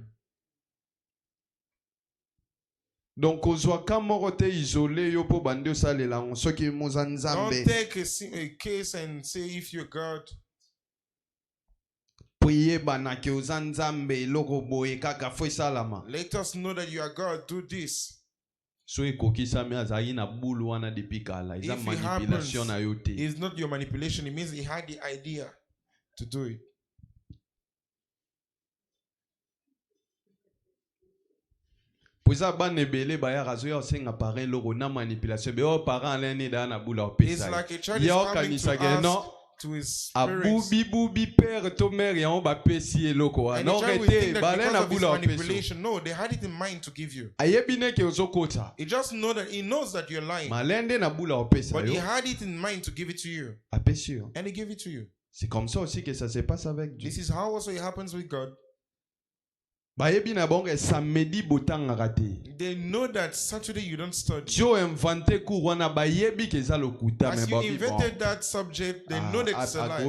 Donc, ozwaka moko te isolé yo po bande osalela soki moza Nzambe. Don't take a case and say if you're God. Priez banake oza Nzambe loko boye kaka fo salama. Let us know that you are God. Do this. So ekokisami azali na bulu wana depuis kala. Eza manipulation na yo te. It's not your manipulation. It means he had the idea to do it. It's like a child is coming to ask to his parents. And the child will think that because of his manipulation, no, they had it in mind to give you. He just he knows that you're lying. But he had it in mind to give it to you. And he gave it to you. This is how also it happens with God. They know that Saturday you don't study. As you invented that subject, they know that it's a lie.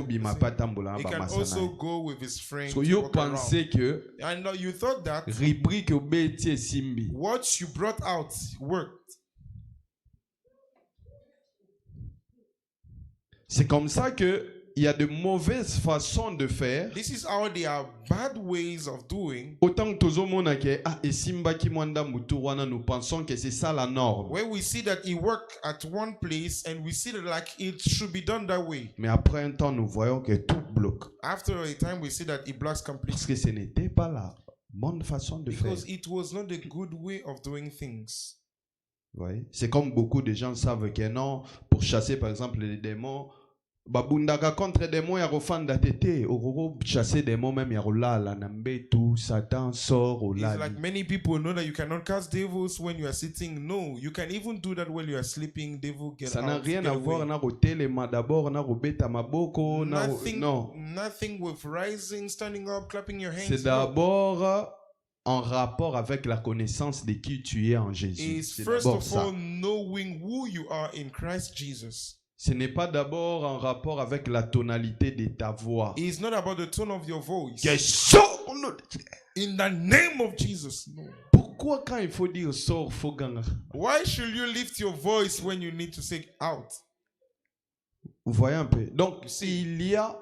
He can also go with his friends. So you pensez que and you thought that what you brought out worked. C'est comme ça que il y a de mauvaises façons de faire. This is how there are bad ways of doing. Autant que nous pensons que c'est ça la norme. Where we see that it worked at one place and we see that like it should be done that way. Mais après un temps, nous voyons que tout bloque. After a time, we see that it blocks completely. Parce que ce n'était pas la bonne façon de faire. Because it was not a good way of doing things. Oui. C'est comme beaucoup de gens savent que non, pour chasser par exemple les démons. Babundaka contre démons ya rofanda tete ororo chasser démons même ya rolala nambe tout Satan sort au It's like many people know that you cannot cast devils when you are sitting. No, you can even do that when you are sleeping. Devil get ça out. Ça n'a rien à voir na rotelema d'abord na robeta maboko na nothing with rising, standing up, clapping your hands. C'est d'abord en rapport avec la connaissance de qui tu es en Jésus. It's first of all knowing who you are in Christ Jesus. Ce n'est pas d'abord en rapport avec la tonalité de ta voix. It's not about the tone of your voice. In the name of Jesus. No. Pourquoi quand il faut dire sort, faut ganga? Why should you lift your voice when you need to say out? Vous voyez un peu. Donc il y a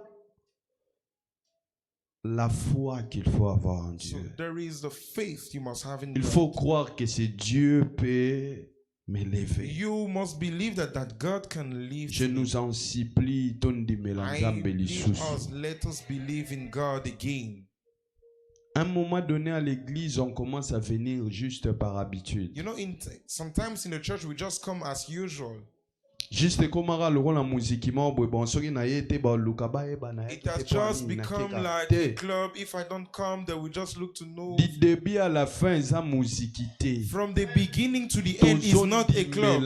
la foi qu'il faut avoir en Dieu. So there is the faith you must have in Il faut croire que c'est Dieu peut m'élever. You must believe that God can lift. Je nous en supplie, tondi melanzambe lisusu. Let us believe in God again. À un moment donné à l'église, on commence à venir juste par habitude. You know, sometimes in the church we just come as usual. Juste comme la musique bon soki na yete ba luka ba eba na. It has just become like a club. If I don't come, then we just look to know. Du début à la fin, ça musicité. From the beginning to the end is not a club.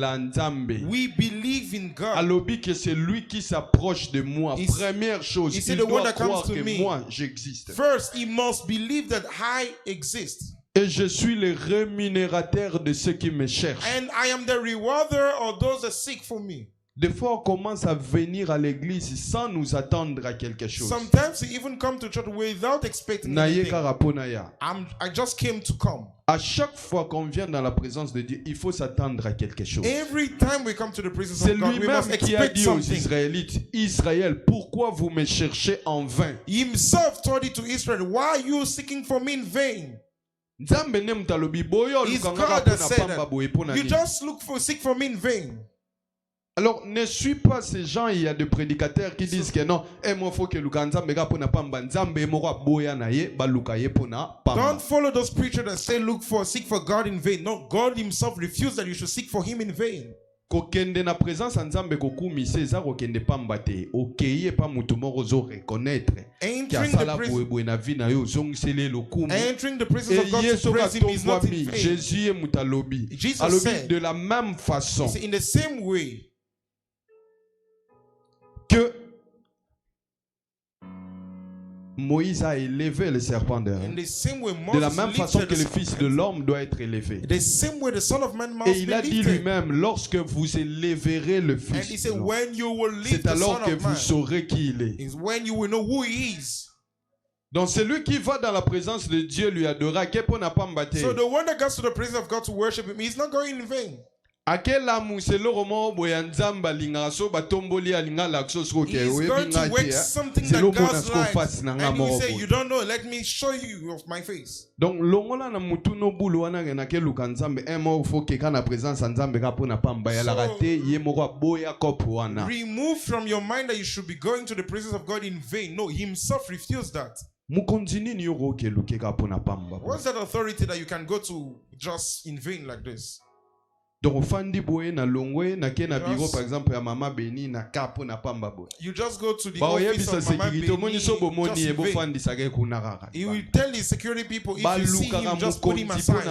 We believe in God. Alobi que c'est lui qui s'approche de moi. Première chose, il doit croire que moi j'existe. First, he must believe that I exist. Et je suis le rémunérateur de ceux qui me cherchent. And I am the rewarder of those that seek for me. Des fois, on commence à venir à l'église sans nous attendre à quelque chose. Sometimes we even come to church without expecting anything. I just came to come. À chaque fois qu'on vient dans la présence de Dieu, il faut s'attendre à quelque chose. Every time we come to the presence of God, we must expect something. C'est lui-même qui a dit aux Israélites, Israël, pourquoi vous me cherchez en vain? Himself told it to Israel, why are you seeking for me in vain? It's God that said that. You just seek for me in vain. Alors, ne suis pas ces gens, il y a des prédicateurs qui disent que non, moi faut que don't follow those preachers that say seek for God in vain. No, God himself refused that you should seek for him in vain. kokende na présence nzambe kokumise eza kokende pamba te okeye pa mutu moko zo reconnaître ki asala boye na vie na yo zongisele lokumu entering the presence of God to praise him is not in vain. Jésus est mutalobi alobi de la même façon in the same way que Moïse a élevé le serpent de la même façon que le Fils de l'homme doit être élevé. Et il a dit lui-même, lorsque vous élèverez le Fils de l'homme, c'est alors que vous saurez qui il est. Donc celui qui va dans la présence de Dieu lui adorera. So the one that goes to the presence of God to worship him, he's not going in vain. He's going to work something that God's likes. And he say, you don't know, let me show you of my face. Donc longola na mutu no bulu wana na ke luka nzambe emo fo ke kana présence nzambe ka pona pamba ya la raté ye moko boya kopo wana. Remove from your mind that you should be going to the presence of God in vain. No, he himself refused that. What's that authority that you can go to just in vain like this? Donc fandi boye na longwe na ke na bureau par exemple ya mama Beni na kapo na pamba boye. You just go to the office of Mama Beni. He will tell the security people if you see him just put him aside.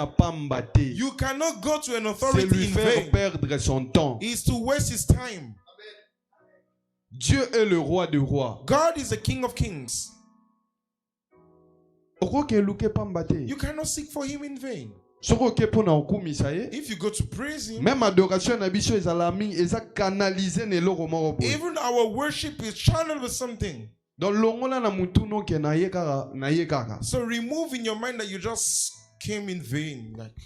You cannot go to an authority in vain. Perdre son temps. It's to waste his time. Dieu est le roi des rois. God is the King of kings. You cannot seek for him in vain. If you go to praise him, même adoration na biso ezalami eza canaliser ne loko moko boye. Even our worship is channeled with something. Donc longola na mutu no ke na ye kaka. So remove in your mind that you just came in vain. Like.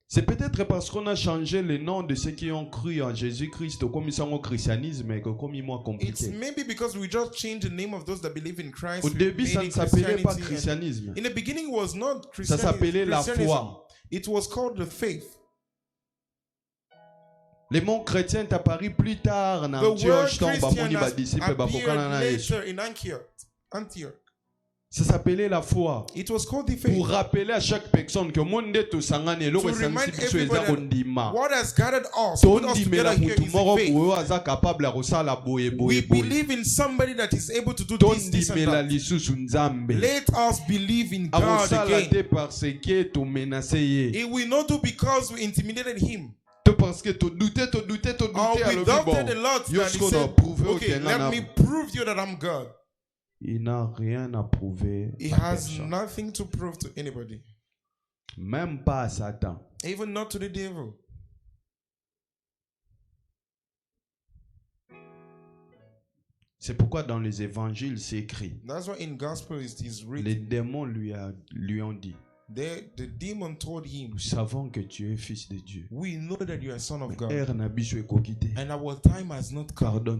C'est peut-être parce qu'on a changé le nom de ceux qui ont cru en Jésus-Christ comme ils sont au christianisme et comme ils m'ont compliqué. It's maybe because we just changed the name of those that believe in Christ. Au début, ça ne s'appelait pas christianisme. In the beginning, it was not Christianism. Ça s'appelait la foi. It was called the faith. Le mot chrétien est apparu plus tard dans Antioche, in Antioch. Ça s'appelait la foi. It was called the faith. Pour rappeler à chaque personne que monde to sangane lo remind everybody what has gathered us, put us together here is the faith. We believe in somebody that is able to do this and that. Let us believe in God again. It will not do because we intimidated him. Parce que tu doutais we doubted a lot that he said, okay, let me prove you that I'm God. Il n'a rien à prouver. He has nothing to prove to anybody. Même pas à Satan. Even not to the devil. C'est pourquoi dans les évangiles c'est écrit. That's why in gospel it is written. Les démons lui ont dit. The demon told him, nous savons que tu es fils de Dieu. We know that you are son of God. And our time has not come. Pardon,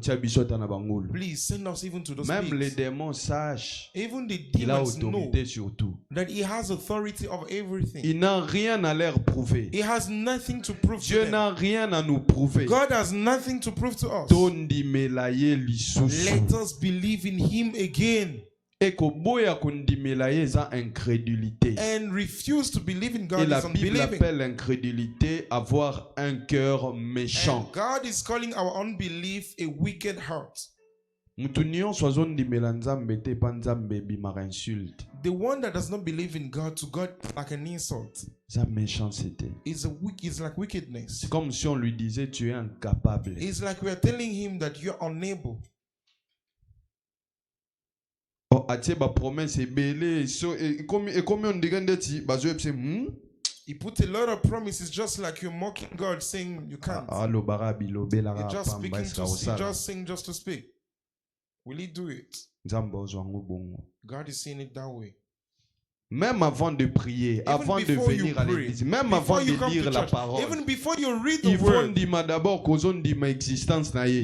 please send us even to those même pigs. Les démons sachent even the qu'il a demons autorité sur tout. That he has authority of everything. Il n'a rien à leur prouver. He has nothing to prove Dieu to them. n'a rien à nous prouver. God has nothing to prove to us. Let us believe in him again. And refuse to believe in God. Et la Bible appelle l'incrédulité avoir un cœur méchant. And God is calling our unbelief a wicked heart. The one that does not believe in God, to God like an insult. It's like wickedness. C'est comme si on lui disait tu es incapable. It's like we are telling him that you are unable. He put a lot of promises, just like you're mocking God, saying you can't. You're just speaking to just saying just to speak. Will he do it? God is saying it that way. Même avant de prier, even avant de venir à l'église, même avant de lire la parole, even before you read the word,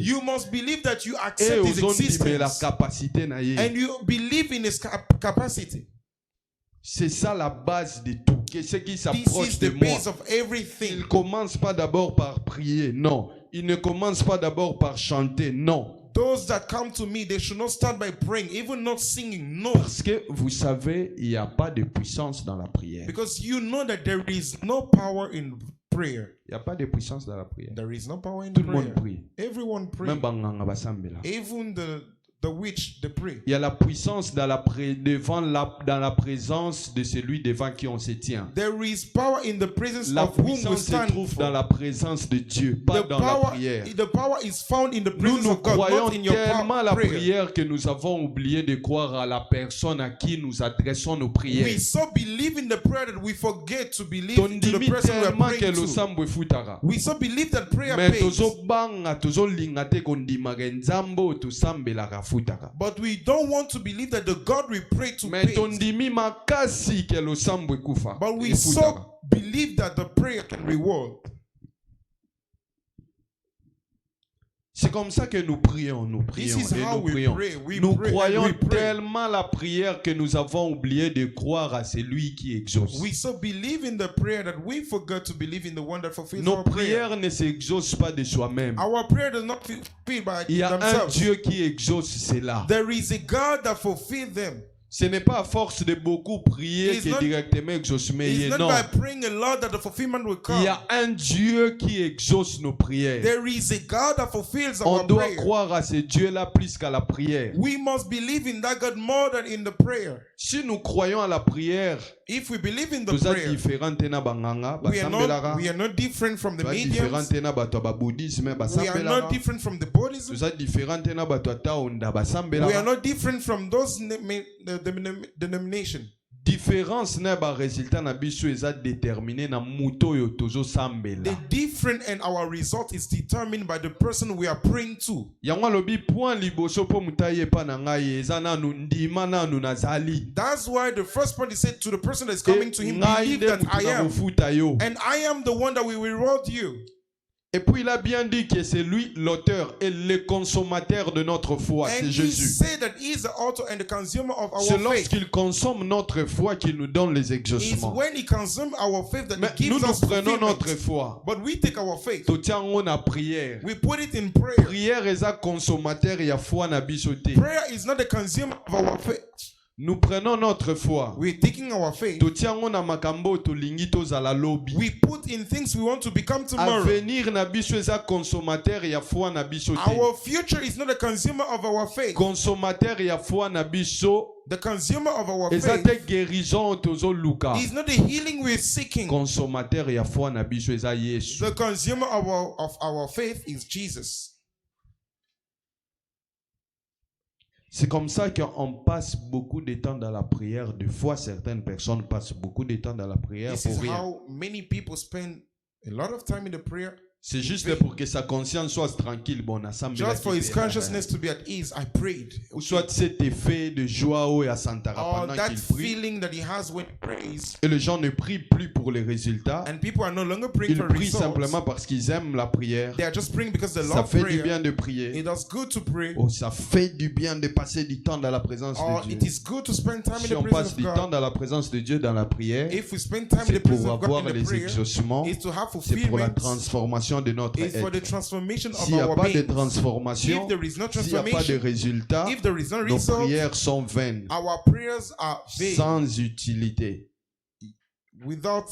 you must believe that you accept his existence and you believe in his capacity. C'est ça la base de tout. Ce qui s'approche de moi. Il ne commence pas d'abord par prier, non. Il ne commence pas d'abord par chanter, non. Those that come to me, they should not start by praying, even not singing. No. Parce que vous savez, il n'y a pas de puissance dans la prière. Because you know that there is no power in prayer. Il n'y a pas de puissance dans la prière. There is no power in Tout le prayer. monde prie. Everyone prays. Même banganga basambela. Even the witch, they pray. Il y a la puissance dans dans la présence de celui devant qui on se tient. There is power in the presence La of whom we puissance se stand trouve for. dans la présence de Dieu, pas dans la prière. The power is found in the Nous presence of God, croyons not in your tellement à la prayer. prière que nous avons oublié de croire à la personne à qui nous adressons nos prières. We so believe in the prayer that we forget to believe in the Tondimi person we are tellement que praying le to. sambo efutaka. We so believe that prayer Mais pays. tozobanga tozolinga te kondimaka nzambo tosambelaka futaka. But we don't want to believe that the God we pray to Mais pays. tondimi makasi que le sambo ekufa. But we efutaka. so believe that the prayer can reward. C'est comme ça que nous prions, This is et how nous we prions. pray. We Nous pray croyons and we pray. tellement la prière que nous avons oublié de croire à celui qui exauce. We so believe in the prayer that we forgot to believe in the one that fulfills Nos our prayer. prières ne s'exaucent pas de soi-même. Our prayer does not fulfill by Il y a un themselves. Dieu qui exauce cela. There is a God that fulfills them. Ce n'est pas à force de beaucoup prier It's que not- directement exauce, mais It's not non. by praying a lot that the fulfillment will come. Il y a un Dieu qui exauce nos prières. There is a God that fulfills On our doit prayer. croire à ce Dieu-là plus qu'à la prière. We must believe in that God more than in the prayer. Si nous croyons à la prière, If we believe in the nous sommes prayer, différents na banganga, we are basambelaka. not different from the Nous sommes mediums. différents na bato ba bouddhisme, We are basambelaka. not different from the Buddhism. Nous sommes différents na bato taonda, We are basambelaka. not different from those denomination. Différence na ba résultat na biso eza déterminé na muto yo tozo sambela. The different and our result is determined by the person we are praying to. Yango lobi point liboso po mutaye pa na ngai eza nanu ndima nanu nazali. That's why the first point is said to the person that is coming to him, Ngai believe nde that I mutu na am. kofuta yo. And I am the one that will reward you. Et puis il a bien dit que c'est lui l'auteur et le consommateur de notre foi, And c'est he Jésus. said that he is the author and the consumer of our C'est faith. lorsqu'il consomme notre foi qu'il nous donne les It's exaucements. when he consumes our faith that Mais he nous gives nous us prenons notre fulfillment. foi. But we take our faith. Totiango na prière. We put it in prayer. Prière eza consommateur ya foi na biso te. Prayer is not the consumer of our faith. Nous prenons notre foi. We're taking our faith. Totiango na makambo tolingi tozala lobi. We put in things we want to become tomorrow. Avenir na biso eza consommateur ya foi na biso te. Our future is not a consumer of our faith. Consommateur ya foi na biso The consumer of our eza faith te guérison tozo luka. is not the healing we're seeking. Consommateur ya foi na biso eza Yesu. The consumer of our faith is Jesus. C'est comme ça qu'on passe beaucoup de temps dans la prière. Des fois, certaines personnes passent beaucoup de temps dans la prière This pour is rien. how many people spend a lot of time in the prayer. C'est juste pour que sa conscience soit tranquille. Bon, assemblée. Just for his consciousness to be at ease, I prayed. Ou soit cet effet de joie ou à Santara Or pendant that qu'il prie. feeling that he has when he prays. Et les gens ne prient plus pour les résultats. And people are no longer praying Ils for prient results. simplement parce qu'ils aiment la prière. They are just praying because they Ça love fait du prayer. bien de prier. It is good to pray. Oh, ça fait du bien de passer du temps dans la présence Or de it Dieu. is good to spend time in Si the on presence passe of du temps God. dans la présence de Dieu dans la prière, If we spend time in c'est the presence pour of God avoir in the les prayer, exaucements. it's to have C'est pour la fulfillment. transformation de notre It's for the être. transformation of S'il n'y a our pas de beings. transformation, If there is no s'il n'y a pas de transformation, résultat, if there is no nos result, prières sont vaines, our prayers are vain, sans utilité. without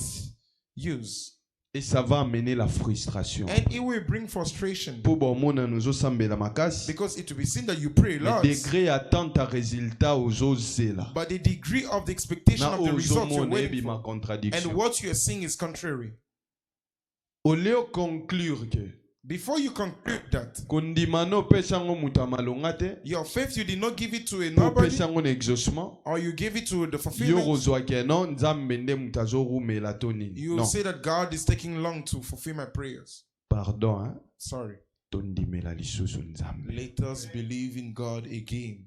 use, Et ça va amener la frustration. and it will bring frustration. Pour bon monde, nous osambela makasi. Because it will be seen that you pray a Le lot, degré attend ta résultat aux osés là. but the degree of the expectation Na of the result you're ozomone waiting ma for, and contradiction. what you are seeing is contrary. Au lieu de conclure que Before you conclude that kondimano pesango mutamalonga te, your faith you did not give it to a pour nobody, pesango na exaucement, or you give it to the yo fulfillment, rozwake non nzambe nde mutazoru melatonin. you Non, say that God is taking long to fulfill my prayers. pardon, hein. Sorry. Tondimela lisusu nzambe. Let us believe in God again.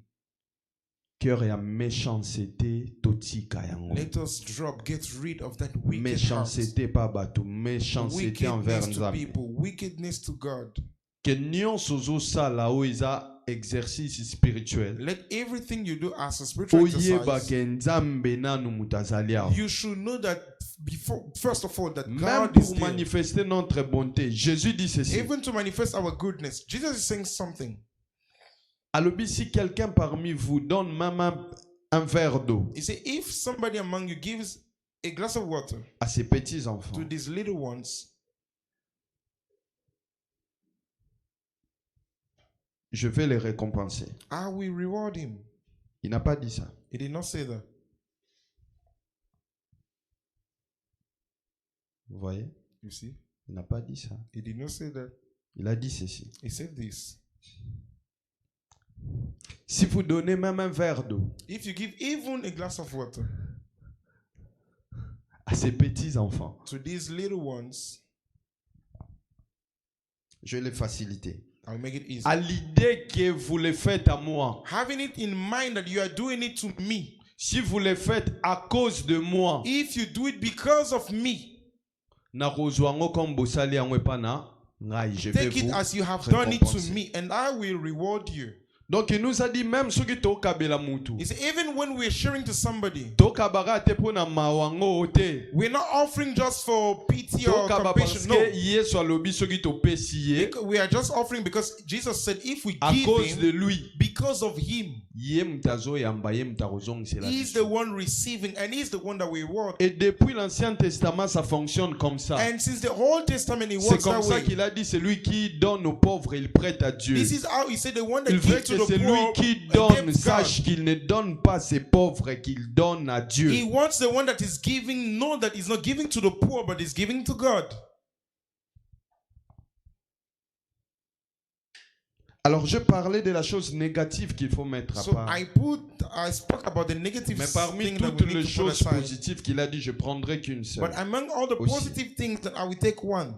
Cœur ya méchanceté totika yango. Let us get rid of that wicked heart. Méchanceté pas bato, méchanceté envers Wickedness to nzambe. people, wickedness to God. Que nyonso ozosala oyo eza exercice spirituel. Let everything you do as a spiritual Oyeba exercise, ke nzambe nanu mutu azali awa. you should know that first of all, that Même God is pour there. manifester notre bonté, Jésus dit ceci. Even to manifest our goodness, Jesus is saying something. Alobi, si quelqu'un parmi vous donne même un verre d'eau He said, if somebody among you gives a glass of water à ses petits enfants, to these little ones, je vais les récompenser. I will reward him. Il n'a pas dit ça. He did not say that. Vous voyez? You see? Il n'a pas dit ça. He did not say that. Il a dit ceci. He said this. Si vous donnez même un verre d'eau If you give even a glass of water à ces petits enfants, to these little ones, je vais les faciliter. I'll make it easy. À l'idée que vous le faites à moi, Having it in mind that you are doing it to me, si vous le faites à cause de moi, if you do it because of me, nakozwango comme bosali yango epa na ngai, je vais take it vous as you have done it to récompenser. me, and I will reward you. Donc il nous a dit même ceux qui tokabela mutu, You see, even when we're sharing to somebody, tokabara te pona mawango te. we're not offering just for pity or Tokaba parce compassion. No, que Yesu alobi ceux qui topesi ye we are just offering because Jesus said if we à give cause de him, lui, because of him, ye mtazo yamba ye mtarozong c'est la he's the one receiving and he's the one that we reward. Et depuis l'Ancien Testament, ça fonctionne comme ça. And since the Old Testament, it C'est works comme that ça way. qu'il a dit, celui qui donne aux pauvres, il prête à Dieu. This is how he said the one that Il veut gives to que the celui poor qui and donne gives sache God. qu'il ne donne pas ses pauvres, qu'il donne à Dieu. He wants the one that is giving, know that he's not giving to the poor, but is giving to God. Alors je parlais de la chose négative qu'il faut mettre à So part. I spoke about the negative Mais parmi thing that toutes we les need to put choses aside. positives qu'il a dit, je prendrai qu'une seule. But among all the Aussi. positive things, that I will take one.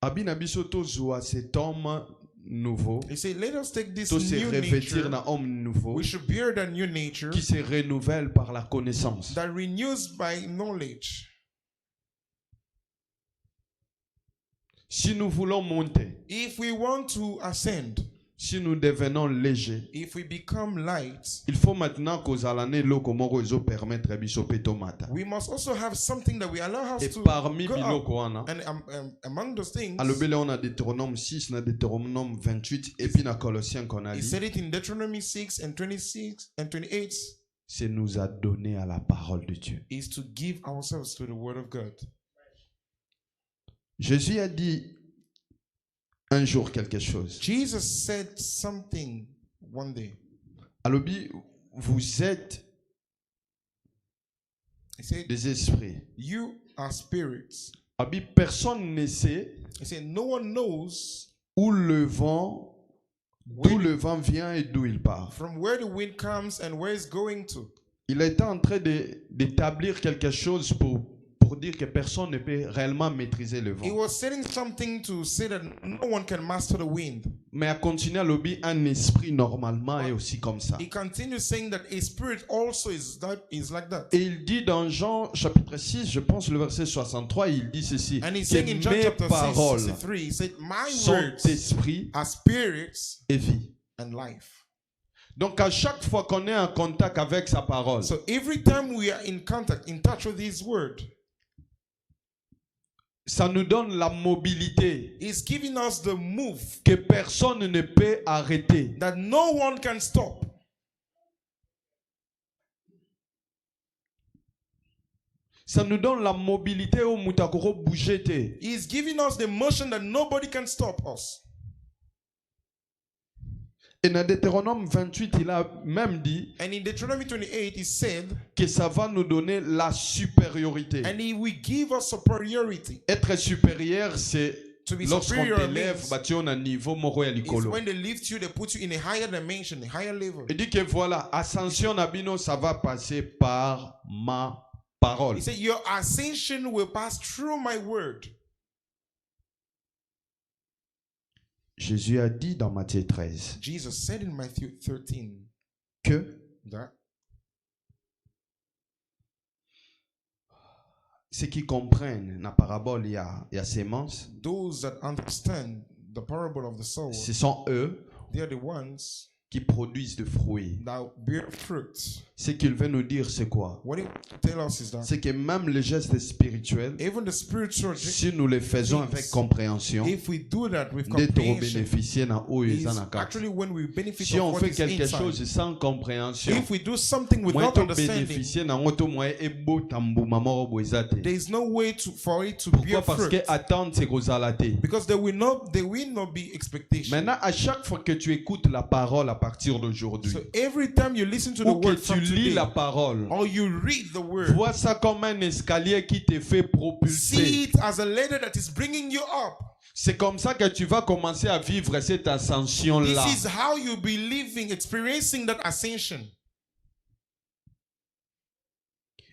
Abina bisoto zoa cet homme nouveau, He said, let us take this to se new revêtir nature. d'un homme nouveau We should bear that new nature qui se renouvelle par la connaissance. that renews by knowledge. Si nous voulons monter, If we want to ascend, si nous devenons légers, if we become light, il faut maintenant qu'aux alanés loko moko ezo permettre biso petomata. we must also have something that we allow us Et to parmi go up. biloko wana, And among those things, alobele on a Deutéronome 6, na Deutéronome 28 et puis na Colossiens qu'on a he dit, said it in Deuteronomy 6 and 26 and 28, c'est nous a donné à la parole de Dieu. is to give ourselves to the word of God. Jésus a dit un jour quelque chose. Jesus said something one day. Alobi, vous êtes He said, des esprits. you are spirits. Abi, personne ne sait He said, no one knows où le vent, d'où le vent vient et d'où il part. from where the wind comes and where it's going to. Il était en train d'établir quelque chose pour dire que personne ne peut réellement maîtriser le He vent. was saying something to say that no one can master the wind. Mais à continuer à lobby, un esprit normalement est aussi comme ça. He continues saying that a spirit also is like that. Et il dit dans Jean chapitre 6, je pense le verset 63, il dit ceci, And he's que saying in John mes chapter 6, paroles 63, he said, my sont words esprit are spirits et vie. and life. Donc à chaque fois qu'on est en contact avec sa parole, So every time we are in contact, in touch with his word, ça nous donne la mobilité he's giving us the move que personne ne peut arrêter. that no one can stop. Ça nous donne la mobilité où mutakoro bougete. He's giving us the motion that nobody can stop us. Et dans Deutéronome 28, il a même dit And in Deuteronomy 28, he said, que ça va nous donner la supériorité. and he will give us superiority. Être supérieur, c'est To be lorsqu'on superior t'élève, means bah, tu es à un niveau moro ya is likolo. when they lift you, they put you in a higher dimension, a higher level. Il dit que voilà, ascension nabino, ça va passer par ma parole. He said, your ascension will pass through my word. Jésus a dit dans Matthieu 13 Jesus said in Matthew 13 que that ceux qui comprennent la parabole, il y a sémence, those that understand the parable of the sower, ce sont eux they are the ones qui produisent des fruits. that bear fruit. Ce qu'il veut nous dire, c'est quoi? What it tell us is that C'est que même les gestes spirituels, even the spiritual si nous les faisons avec compréhension, if we do that with comprehension, is actually when we benefit si on of what fait is quelque inside. chose sans compréhension, If we do something without understanding, there is no way for it to bear Pourquoi? Parce que fruit. attendre c'est gozalate. Because there will not be expectation. Maintenant, à chaque fois que tu écoutes la parole à partir d'aujourd'hui, So every time you listen to the ou que word tu from lis today, la parole, or you read the word, vois ça comme un escalier qui te fait see propulser. it as a ladder that is bringing you up. C'est comme ça que tu vas commencer à vivre cette ascension-là. This is how you'll be living, experiencing that ascension.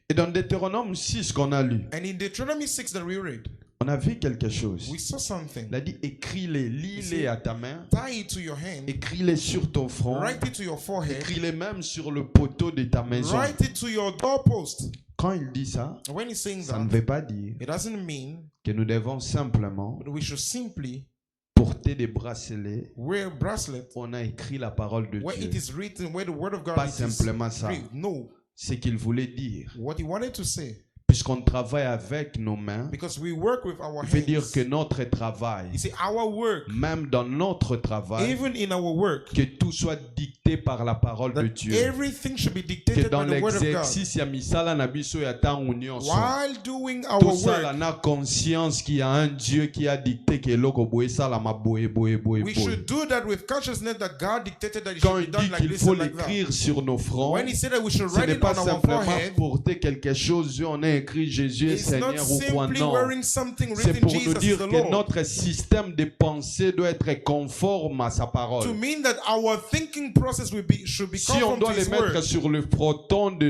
Et dans Deutéronome 6 qu'on a lu, And in Deuteronomy 6 that we read, on a vu quelque chose. we saw something. Il a dit écris-les, lis-les à ta main, Tie it to your hand, écris-les sur ton front, write it to your forehead, écris-les même sur le poteau de ta maison. write it to your doorpost. Quand il dit ça, And when he's saying ça ne that, veut pas dire it doesn't mean que nous devons simplement that we should simply porter des bracelets. wear bracelets On a écrit la parole de where Dieu. it is written, where the word of God Pas is simplement ça. written. No, C'est qu'il voulait dire. what he wanted to say, Puisqu'on travaille avec nos mains, because we work with our il veut dire hands. que notre travail, You see, our work, même dans notre travail, even in our work, que tout soit dicté par la parole de that Dieu. everything should be Que dictated dans by the word of God. l'exercice, ya misala na biso ya tango nyonso. While doing our Tout ça, work, on a conscience qu'il y a un Dieu qui a dicté que l'oko boye ça la ma boye boye boye we boye. should do that with consciousness that God dictated that it Quand should il be done dit like qu'il this faut and like that. l'écrire sur nos fronts, When he said that we should ce write n'est it pas on our simplement forehead, porter quelque chose, on a écrit Jésus est it's not Seigneur ou quoi, simply non. wearing something C'est written pour nous Jesus is dire the que Lord. notre système de pensée doit être conforme à sa To parole. mean that our thinking process should be Si on conform to doit les His mettre word. sur le frotton de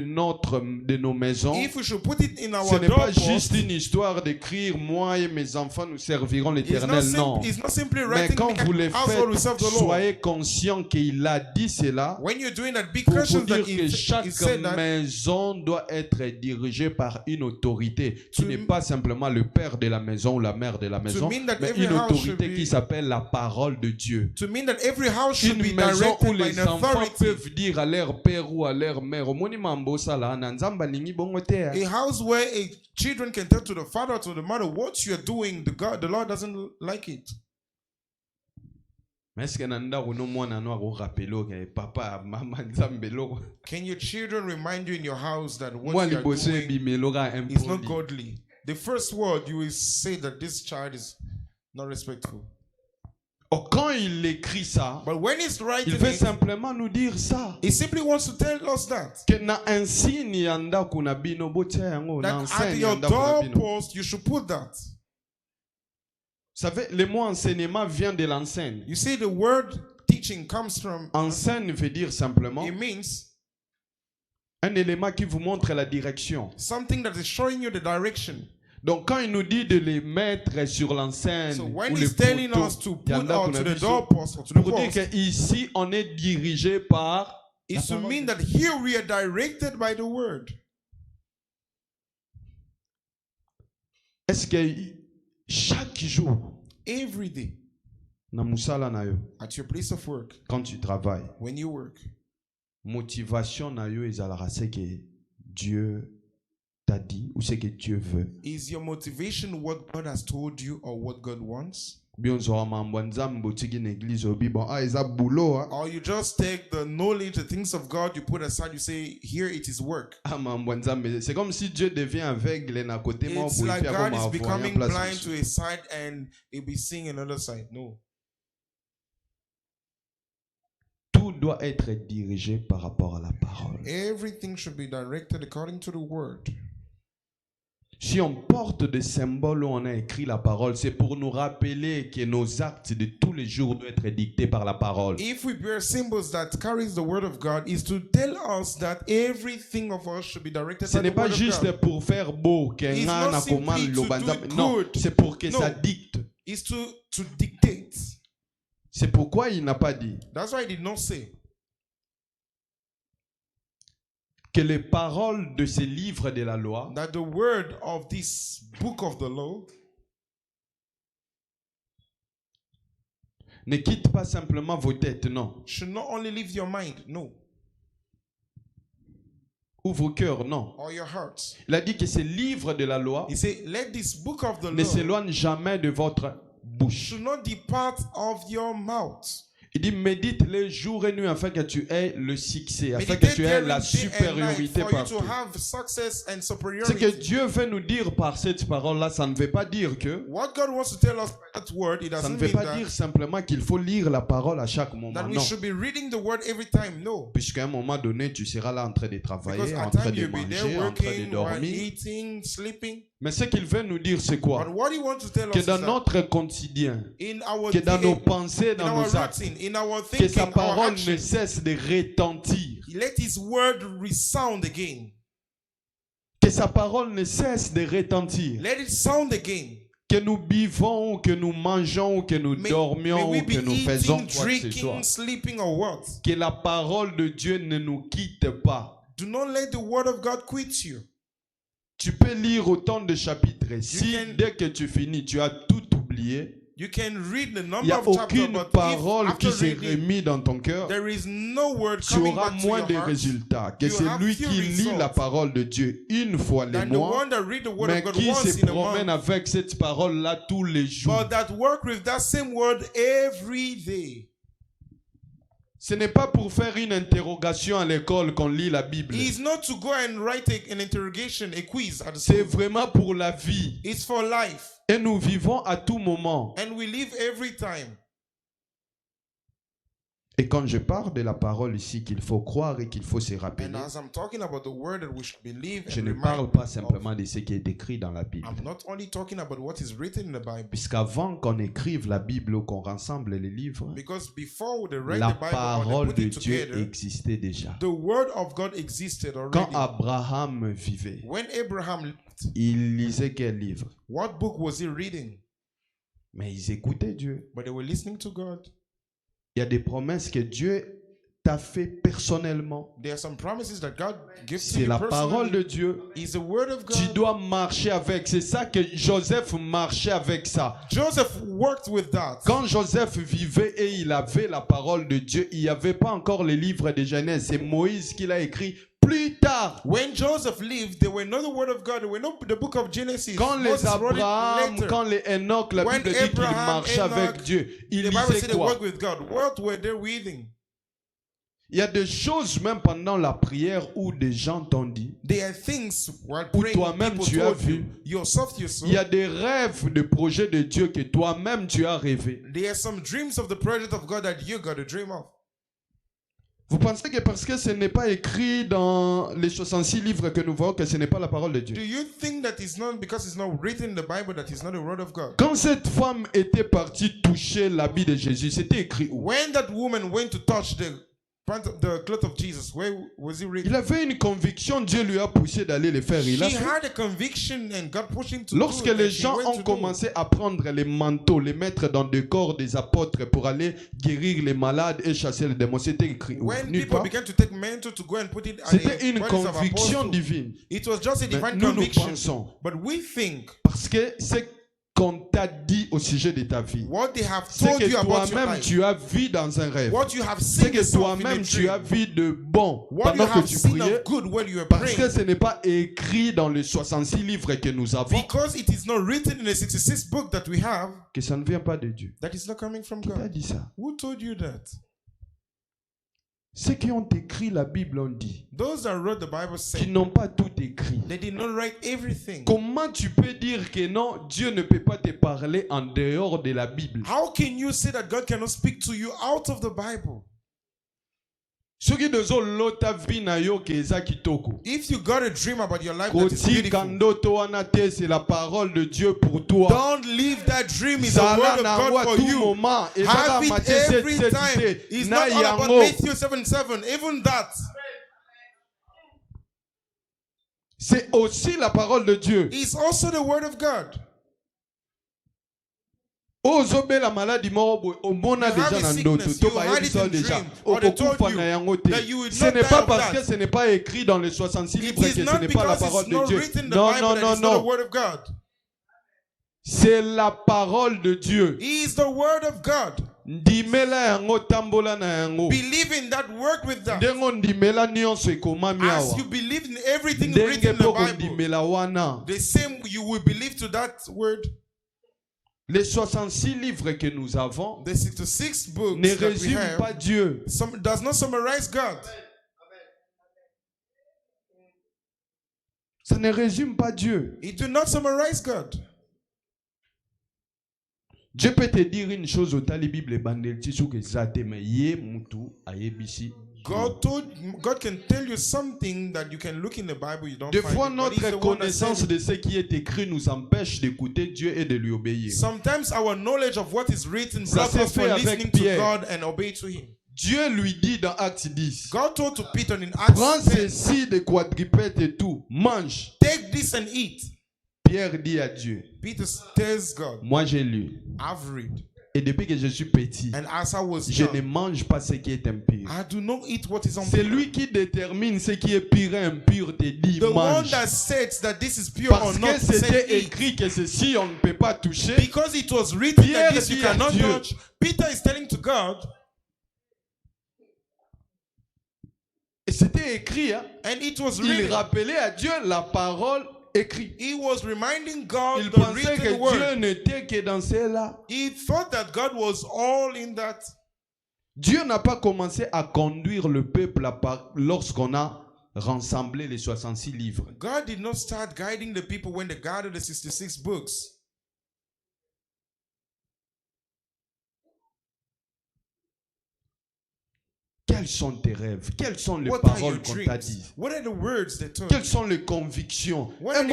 nos maisons, If we should put it in ce our n'est pas doorpost, juste une histoire d'écrire moi et mes enfants nous servirons l'éternel. Non. it's not simply Mais writing quand vous les household we serve faites, the Lord. soyez conscient qu'il a dit cela When you're doing that, be pour vous conscious that dire que chaque he said that. maison doit être dirigée par une autorité qui To- n'est pas simplement le père de la maison ou la mère de la maison, mean that mais every une house should autorité be- qui s'appelle la parole de Dieu. To mean that every house should be Une maison où directed by les an enfants authority. peuvent dire à leur père ou à leur mère, Omoni mambo sala, na nzamba lingi bongo te. A house where children can tell to the father or to the mother what you're doing, the Lord doesn't like it. Mais est-ce que nanda uno mwana no ako rapelo ke papa mama nzambe loko. Can your children remind you in your house that Moi what you are liboso doing ebimelo ka is not impoli. godly? The first word you will say that this child is not respectful. Oh, quand il écrit ça, But when he's writing il veut it, simplement nous dire ça. he simply wants to tell us that. Que na insigne ya ndako na bino botia yango na That at enseigne ya your ndako na bino. doorpost you should put that. Vous savez, le mot enseignement vient de l'enseigne. You see, the word teaching comes from. Enseigne veut dire simplement It means un élément qui vous montre la direction. something that is showing you the direction. Donc quand il nous dit de les mettre sur l'enseigne So ou when le he's telling poteau, us to il y a put ndako out na to the biso, doorpost or to the pour dire post, qu'ici on est dirigé par la is to parole mean de that here we are directed by the word. Est-ce que chaque jour, Every day na musala na yo, at your place of work, quand tu travailles, when you work, motivation na yo ezalaka c'est que Dieu t'a dit ou c'est que Dieu veut. is your motivation what God has told you or what God wants? Bien zo mambo nzambo tiki na église obi bon eza boulot hein. Or you just take the knowledge, the things of God, you put aside, you say, here it is work. Mambo nzambe c'est comme si Dieu devient aveugle na côté moi It's pour like faire God comme is avoir becoming place. blind to a side and he'll be seeing another side. No. Tout doit être dirigé par rapport à la parole. Everything should be directed according to the word. Si on porte des symboles où on a écrit la parole, c'est pour nous rappeler que nos actes de tous les jours doivent être dictés par la parole. If we bear symbols that carries the word of God, is to tell us that everything of us should be directed Ce by n'est the pas word of juste God. pour faire beau, que It's nga not na simply commande to lo banza- do it Non, good. c'est pour que No. ça dicte. Is to dictate. C'est pourquoi il n'a pas dit That's why he did not say que les paroles de ces livres de la loi that the word of this book of the law ne quitte pas simplement vos têtes, non. Should not only leave your mind, no. Ou vos cœurs, non. Or your hearts. Il a dit que ce livre de la loi He said, let this book of the ne law s'éloigne jamais de votre bouche. should not depart of your mouth. Il dit, médite-les jour et nuit afin que tu aies le succès, afin que tu aies la supériorité partout. Ce que Dieu veut nous dire par cette parole-là, ça ne veut pas dire que... Ça ne veut pas dire simplement qu'il faut lire la parole à chaque moment, non. Puisqu'à un moment donné, tu seras là en train de travailler, en train de manger, en train de dormir. Mais ce qu'il veut nous dire, c'est quoi? Que dans notre quotidien, que dans nos pensées, dans nos actes, que sa parole ne cesse de retentir. Let his word resound again. Que sa parole ne cesse de retentir. Let it sound again. Que nous buvons, ou que nous mangeons, ou que nous dormions, ou que nous faisons quoi que ce soit. Que la parole de Dieu ne nous quitte pas. Do not let the word of God quit you. Tu peux lire autant de chapitres. Si dès que tu finis, tu as tout oublié, you can read the il number n'y a of chapters, aucune but parole if, qui after s'est reading, remise dans ton cœur, there is no word tu coming auras back to moins your de heart, résultats que you have celui few qui lit results la parole de Dieu une fois les than the mois, one that read the word mais of God qui once se in a promène month, avec cette parole-là tous les jours. but that work with that same word every day. Ce n'est pas pour faire une interrogation à l'école qu'on lit la Bible. It's not to go and write an interrogation, a quiz at the C'est school. vraiment pour la vie. It's for life. Et nous vivons à tout moment. And we live every time. Et quand je parle de la parole ici qu'il faut croire et qu'il faut se rappeler, And as I'm talking about the word that we should believe je and ne remind parle pas of, simplement de ce qui est écrit dans la Bible. I'm not only talking about what is written in the Bible. Puisqu'avant qu'on écrive la Bible ou qu'on rassemble les livres, Because before they write la the Bible or parole they de put it Dieu together, existait déjà. the word of God existed already. Quand Abraham vivait, When Abraham lived, il lisait quel livre? what book was he reading? Mais ils écoutaient Dieu. But they were listening to God. Il y a des promesses que Dieu t'a fait personnellement. There are some promises that God gives to C'est you la personally. parole de Dieu. It's the word of God. Tu dois marcher avec. C'est ça que Joseph marchait avec ça. Joseph worked with that. Quand Joseph vivait et il avait la parole de Dieu, il n'y avait pas encore les livres de Genèse. C'est Moïse qui l'a écrit plus tard. When Joseph lived, there were no the word of God. There were no the book of Genesis. Quand les Moses wrote it Abraham, later. quand les Enoch, la When Bible dit qu'ils Abraham, marchaient avec Enoch, Dieu. Ils The Bible lisaient said they quoi? worked with God. What were they reading? Il y a des choses même pendant la prière où des gens t'ont dit. There are things while Où praying, toi-même people tu as told vu. you. Yourself you saw. Il y a des rêves de projets de Dieu que toi-même tu as rêvé. There are some dreams of the project of God that you got to dream of. Vous pensez que parce que ce n'est pas écrit dans les 66 livres que nous voyons que ce n'est pas la parole de Dieu? Do you think that it's not because it's not written in the Bible that it's not the word of God? Quand cette femme était partie toucher l'habit de Jésus, c'était écrit où? When that woman went to touch the cloth of Jesus, where was it written? Il avait une conviction, Dieu lui a poussé d'aller le faire. Il a She fait. had a conviction and God pushed him to Lorsque do it, les and she gens went ont to do it. commencé à prendre les manteaux, les mettre dans des corps des apôtres pour aller guérir les malades et chasser les démons, c'était écrit où? When Nulle people part. began to take mantle to go and put it at C'était the une bodies of conviction apostles, divine. it was just a Mais divine nous conviction. pensons, But we think parce que c'est qu'on t'a dit au sujet de ta vie, what they have c'est told que you about your toi-même life, tu as vu dans un rêve, what you have c'est seen que yourself in a toi-même tu as dream, vu de bon what you pendant que have tu seen priais, of good while you were parce que praying, ce n'est pas écrit dans les 66 livres que nous avons, because it is not written in the 66 book that we have, que ça ne vient pas de Dieu. that is not coming from Qui t'a God. dit ça? Who told you that? Ceux qui ont écrit la Bible ont dit Those that wrote the Bible qu'ils say n'ont pas tout écrit. they did not write everything. Comment tu peux dire que non, Dieu ne peut pas te parler en dehors de la Bible? How can you say that God cannot speak to you out of the Bible? Soki dozo lota vie na yo ke eza kitoko. If you got a dream about your life that is Koti beautiful, kandoto wana te, c'est la parole de Dieu pour toi. don't leave that dream. It's the Zala word of na God wa for tout you. moment. Have Ezaka it Matthieu every 7, time. 7, It's na not all about yango. Matthew 7:7. Even that. C'est aussi la parole de Dieu. It's also the word of God. Ozobe la maladie moko omona You have déjà a na sickness, ndoto you to had it bayebisa in déjà dream, or they told okokufa you na yango te. that you will Ce not n'est die pas of parce that. que ce n'est pas écrit dans les 66 It livres que is ce not n'est pas la because parole it's de not Dieu. written in the Non, Bible non, that non, it's not the non. word of God. C'est la parole de Dieu. He is the word of God. Believe in that, work with that. As you believe in everything written in the Bible, the same you will believe to that word. Les 66 livres que nous avons the 66 books ne résument pas Dieu. Does not summarize God. Ça ne résume pas Dieu. It do not summarize God. Dieu peut te dire une chose au tali Bible bandel tisou que zateme ye mutu ayebisi. God can tell you something that you can look in the Bible, you don't Des find fois, it, notre connaissance de ce qui est écrit nous empêche d'écouter Dieu et de lui obéir. Sometimes our knowledge of what is written blocks us from listening to God and obey to Him. Dieu lui dit dans Acte 10, God told to Peter in Acts 10, prends ceci de quadrupèdes et tout, mange. Take this and eat. Pierre dit à Dieu, Peter tells God, moi j'ai lu. I've read. Et depuis que je suis petit, and as I was je young, ne mange pas ce qui est impur. I do not eat what is impure. C'est lui qui détermine ce qui est pur et impur, te dit the mange. one that says that this is pure Parce or not, que c'était écrit que ceci on ne peut pas toucher. Because it was written Pierre that this you cannot touch. Peter is telling to God. Et c'était écrit, hein? And it was Il written. rappelait à Dieu la parole écrite. He was reminding God Il the pensait que written word. Dieu n'était que dans cela. He thought that God was all in that. Dieu n'a pas commencé à conduire le peuple lorsqu'on a rassemblé les 66 livres. God did not start guiding the people when they gathered the 66 books. Quels sont tes rêves? Quelles sont les What paroles qu'on t'a dites? What are the words they told Quelles you? sont les convictions? What are the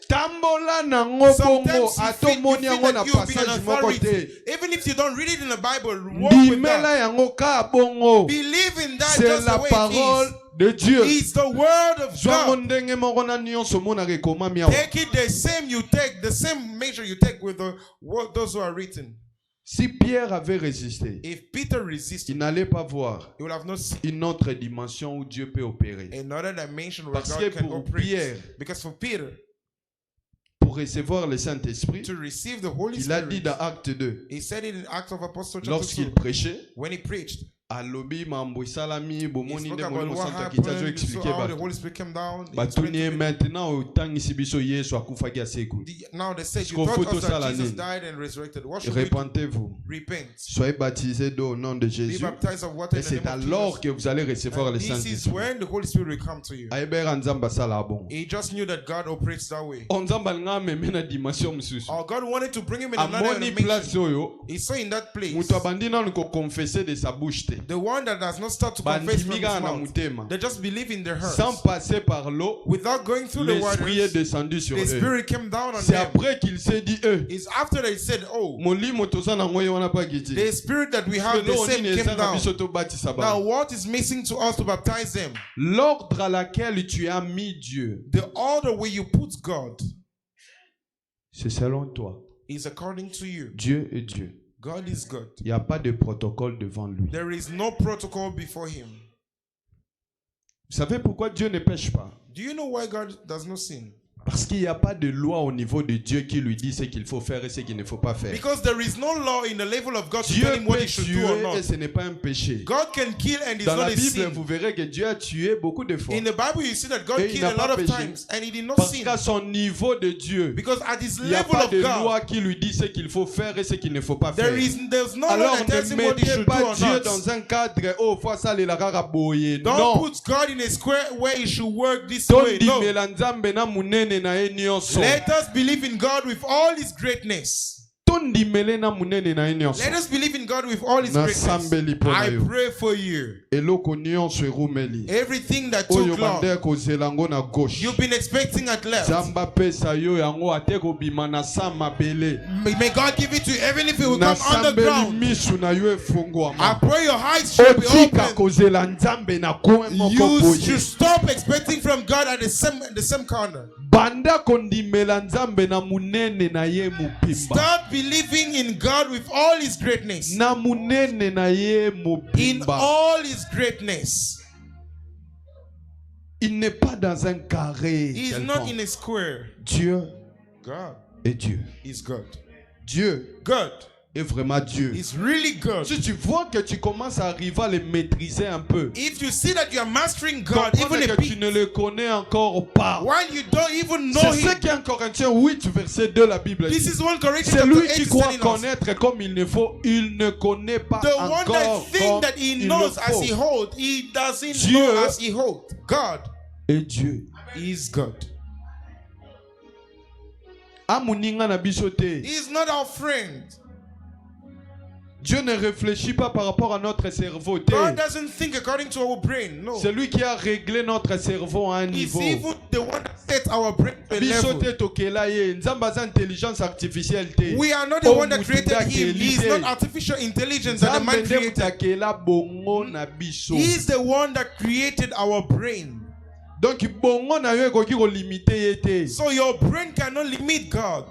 tambola nango bongo atomoni yango na passage moko te. Even if you don't read it in the Bible, walk with that. Yango ka bongo. Believe in that. C'est la parole de Dieu. It's the word of God. Take it the same you take, the same measure you take with those who are written. Si Pierre avait résisté, if Peter resisted, il n'allait pas voir he will have not seen une autre dimension où Dieu peut opérer. another dimension where Parce God que can pour operate. Pierre, Because for Peter, pour recevoir le Saint-Esprit, to receive the Holy il a Spirit, dit dans Acte 2, he said it in Acts of Apostles chapter 2, lorsqu'il prêchait, when he preached, alobi mambo salami he bomoni spoke nde about molimo what santo akitazo happened, so expliquer how the bato. Holy Spirit came down. he Batuni explained to maintenant otangisi biso Yesu akufaki aseku. now they said, you Qu'on taught faut us tout ça that Jesus l'année. died and resurrected. What should we do? Repentez-vous. Repent. Soyez baptisés au nom de Be Jésus. baptized of water Et in the c'est name of alors Jesus. que vous allez recevoir le And this is Saint-Esprit. when the Holy Spirit will come to you. Aïbera nzamba sala bon. He just knew that God operates that way. Onzamba nga meme na dimension msusu. Or God wanted to bring him in another Amoni place dimension. oyo. He saw in that place Mutu abandi na ko confesser de sa bouche te. the one that does not start to confess from his Bandimiga na mouth. mutema. They just believe in their hearts. Sans passer par l'eau, Without going through the l'esprit est waters, descendu sur the eux. Spirit came down on C'est them. après qu'il s'est dit eux. It's after they said, oh, Molimo toza na ngoye wana pa kiti. the Spirit that we have, the same came down. Now what is missing to us to baptize them? L'ordre à laquelle tu as mis Dieu, The order where you put God c'est selon toi. is according to you. Dieu est Dieu. God is God. Il n'y a pas de protocole devant lui. There is no protocol before him. Vous savez pourquoi Dieu ne pêche pas? Do you know why God does not sin? Parce qu'il n'y a pas de loi au niveau de Dieu qui lui dit ce qu'il faut faire et ce qu'il ne faut pas faire. Because there is no law in the level of God to Dieu tell him what peut he should do or tuer et not. ce n'est pas un péché. God can kill and it's Dans not la a Bible, sin. vous verrez que Dieu a tué beaucoup de fois. In the Bible, you see that God Et il killed n'a a pas lot of péché. times and he did not Parce sin. qu'à son niveau de Dieu, Because at his il n'y a level pas of de God, loi qui lui dit ce qu'il faut faire et ce qu'il ne faut pas faire. there's no law Alors that tells ne him what he mettez should do pas or Dieu not. dans un cadre oh fois ça les rara boye. Don't Non. put God in a square where he should work this way. Tondi No. melanzambe na munene na ye nyonso. Let us believe in God with all his greatness. Tondi mele na munene na ye nyonso. Let us believe in God with all his Na greatness. sambeli po na I yo. pray for you. Eloko nyonso erumeli. Everything that Oyo took long, bande kozela ngo na gauche. you've been expecting at left. Zamba pesa yo yango ate kobima na sa mabele. May God give it to you even if it will Na come sambeli underground. misu na yo I efungwama. pray your eyes should be Otika open. kozela nzambe na coin moko You boye. should stop expecting from God at the same corner. Banda kondimela nzambe na munene na ye mupimba. Start believing in God with all his greatness. Na munene na ye In mupimba. all his greatness. Il n'est pas dans un carré. He is not quelconque. in a square. Dieu God est Dieu. is God. Dieu, God, est vraiment Dieu. is really good. Si tu vois que tu commences à arriver à le maîtriser un peu, If you see that you are mastering God, even a que tu bit, ne le connais encore pas. while you don't even know C'est ce Him, qu'en Corinthiens 8, verset 2, la Bible this dit. is 1 Corinthians C'est chapter lui 8 qui is croit telling us. connaître comme il ne faut, il ne connaît pas The one that encore think comme that he il knows le as he faut. hold, he doesn't Dieu know as he hold. God Et Dieu. is God. Amuninga na biso te. He is not our friend. Dieu ne réfléchit pas par rapport à notre cerveau. God doesn't think according to our brain. No. C'est lui qui a réglé notre cerveau à un He's niveau. even the one that set our brain to a Biso level. te tokela ye. Nzamba za intelligence artificielle te. We are not the one that created Omutuda him. He is kelite. not artificial intelligence that the man Nzambe nde created. mutakela bongo na biso. He is the one that created our brain. Donc bongo na yo ekoki ko limiter ye te. So your brain cannot limit God.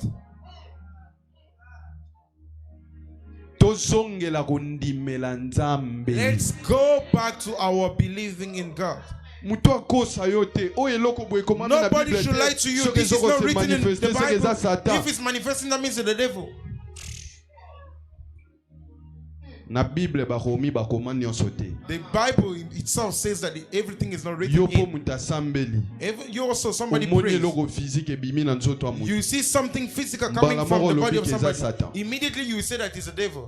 Tozongela kundimela Nzambe. Let's go back to our believing in God. Mutu akosa yo te. O eloko boye komanda na Nobody Bible should te. lie to you. Soki This is ezoko not se written in the manifester, soki Bible. eza Satan. If it's manifesting, that means it's the devil. Na Bible bakomi bakoma nyonso te. The Bible itself says that everything is not written Yo po in. mutu asambeli. You also somebody Omoni prays. eloko physique ebimi na nzoto ya mutu. You see something physical coming Mbala from moko the body of olobi ke eza somebody. Satan. Immediately you say that it's the devil.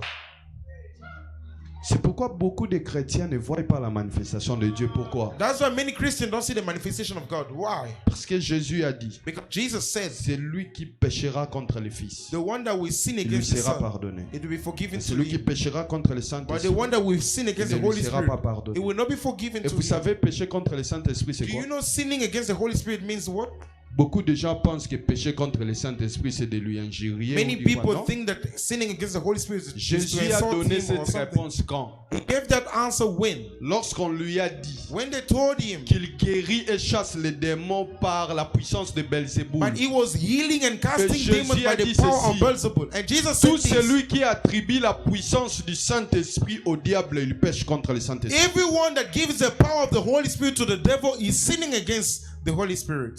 C'est pourquoi beaucoup de chrétiens ne voient pas la manifestation de Dieu. Pourquoi? That's why many Christians don't see the manifestation of God. Why? Parce que Jésus a dit, Because Jesus said, c'est lui qui péchera contre le Fils. the one that will sin Il lui against the sera Son, pardonné. it will be forgiven C'est to lui qui him. péchera contre le But the Saint-Esprit. one that will sin against Il the ne lui Holy sera Spirit, pas pardonné. it will not be forgiven Et to vous him. savez, pécher contre le Saint-Esprit, c'est Do quoi? you know sinning against the Holy Spirit means what? Beaucoup de gens pensent que pécher contre le Saint-Esprit, c'est de lui injurier. Many ou du quoi, people non? think that sinning against the Holy Spirit is to Jésus a insult donné him or cette something. réponse quand? He gave that answer when? Lorsqu'on lui a dit When they told him, qu'il guérit et chasse les démons par la puissance de Belzéboul. but he was healing and casting Jésus demons a by dit the power ceci. of Beelzebul. And Jesus Tout said this, celui qui attribue la puissance du Saint-Esprit au diable, il pêche contre le Saint-Esprit. everyone that gives the power of the Holy Spirit to the devil is sinning against the Holy Spirit.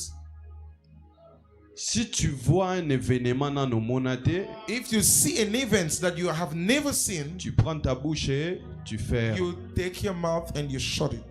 Si tu vois un événement dans nos monatés, If you see an event that you have never seen, tu prends ta bouche et tu fermes. you take your mouth and you shut it.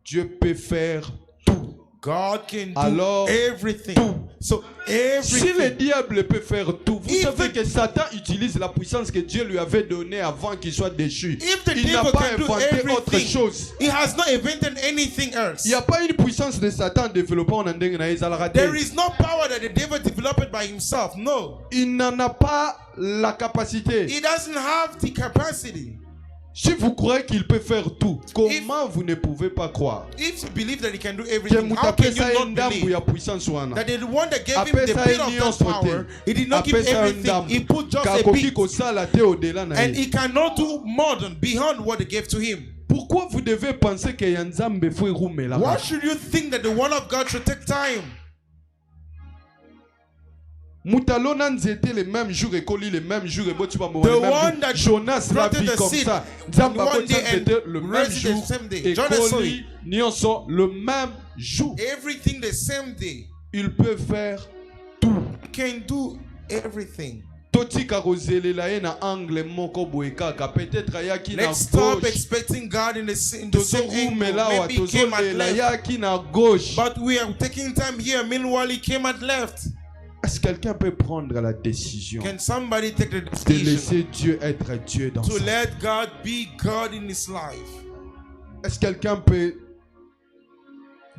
Dieu peut faire tout. God can do Alors, everything. tout. So Si le everything. diable peut faire tout, vous If savez the- que Satan utilise la puissance que Dieu lui avait donnée avant qu'il soit déchu. If the Il n'a devil pas can do inventé autre everything, chose. he has not invented anything else. Il n'y a pas une puissance de Satan développée en ndenge na ezalaka te. There is no power that the devil developed by himself. No. Il n'en a pas la capacité. He doesn't have the capacity. Si vous croyez qu'il peut faire tout, comment vous ne pouvez pas croire? If you believe that he can do Que everything, how can mutapesa you not ndambu believe ya puissance wana. that the one that gave him the Apesa bit of nyonso that power, te. he did not give Apesa everything. ndambu. He put just a Kakoki bit. kosala te au-delà na And ye. he cannot do more than beyond what they gave to him. Pourquoi vous devez penser que ya Nzambe faut erumela? Why should you think that the one of God should take time? Mutalona nzete le même jour ekoli le même jour et boti ba mo The le même one jour. that Jonas l'a planted vu the comme seed ça. in Nzamba one ko day and c'était le même raised it the jour. same day. Jonas saw Ekoli it. nyonso le même jour. Everything the same day. Il peut faire He can do everything. totika kozelela ye na angle moko boye kaka peut-être ayaki na Let's stop gauche. expecting God in the same angle. Tozorumela wa Maybe he came at tozolela left. yaki na gauche. But we are taking time here. Meanwhile, he came at left. Est-ce que quelqu'un peut prendre la décision Can somebody take the de decision laisser Dieu être Dieu dans to sa vie? let God be God in his life? Est-ce que quelqu'un peut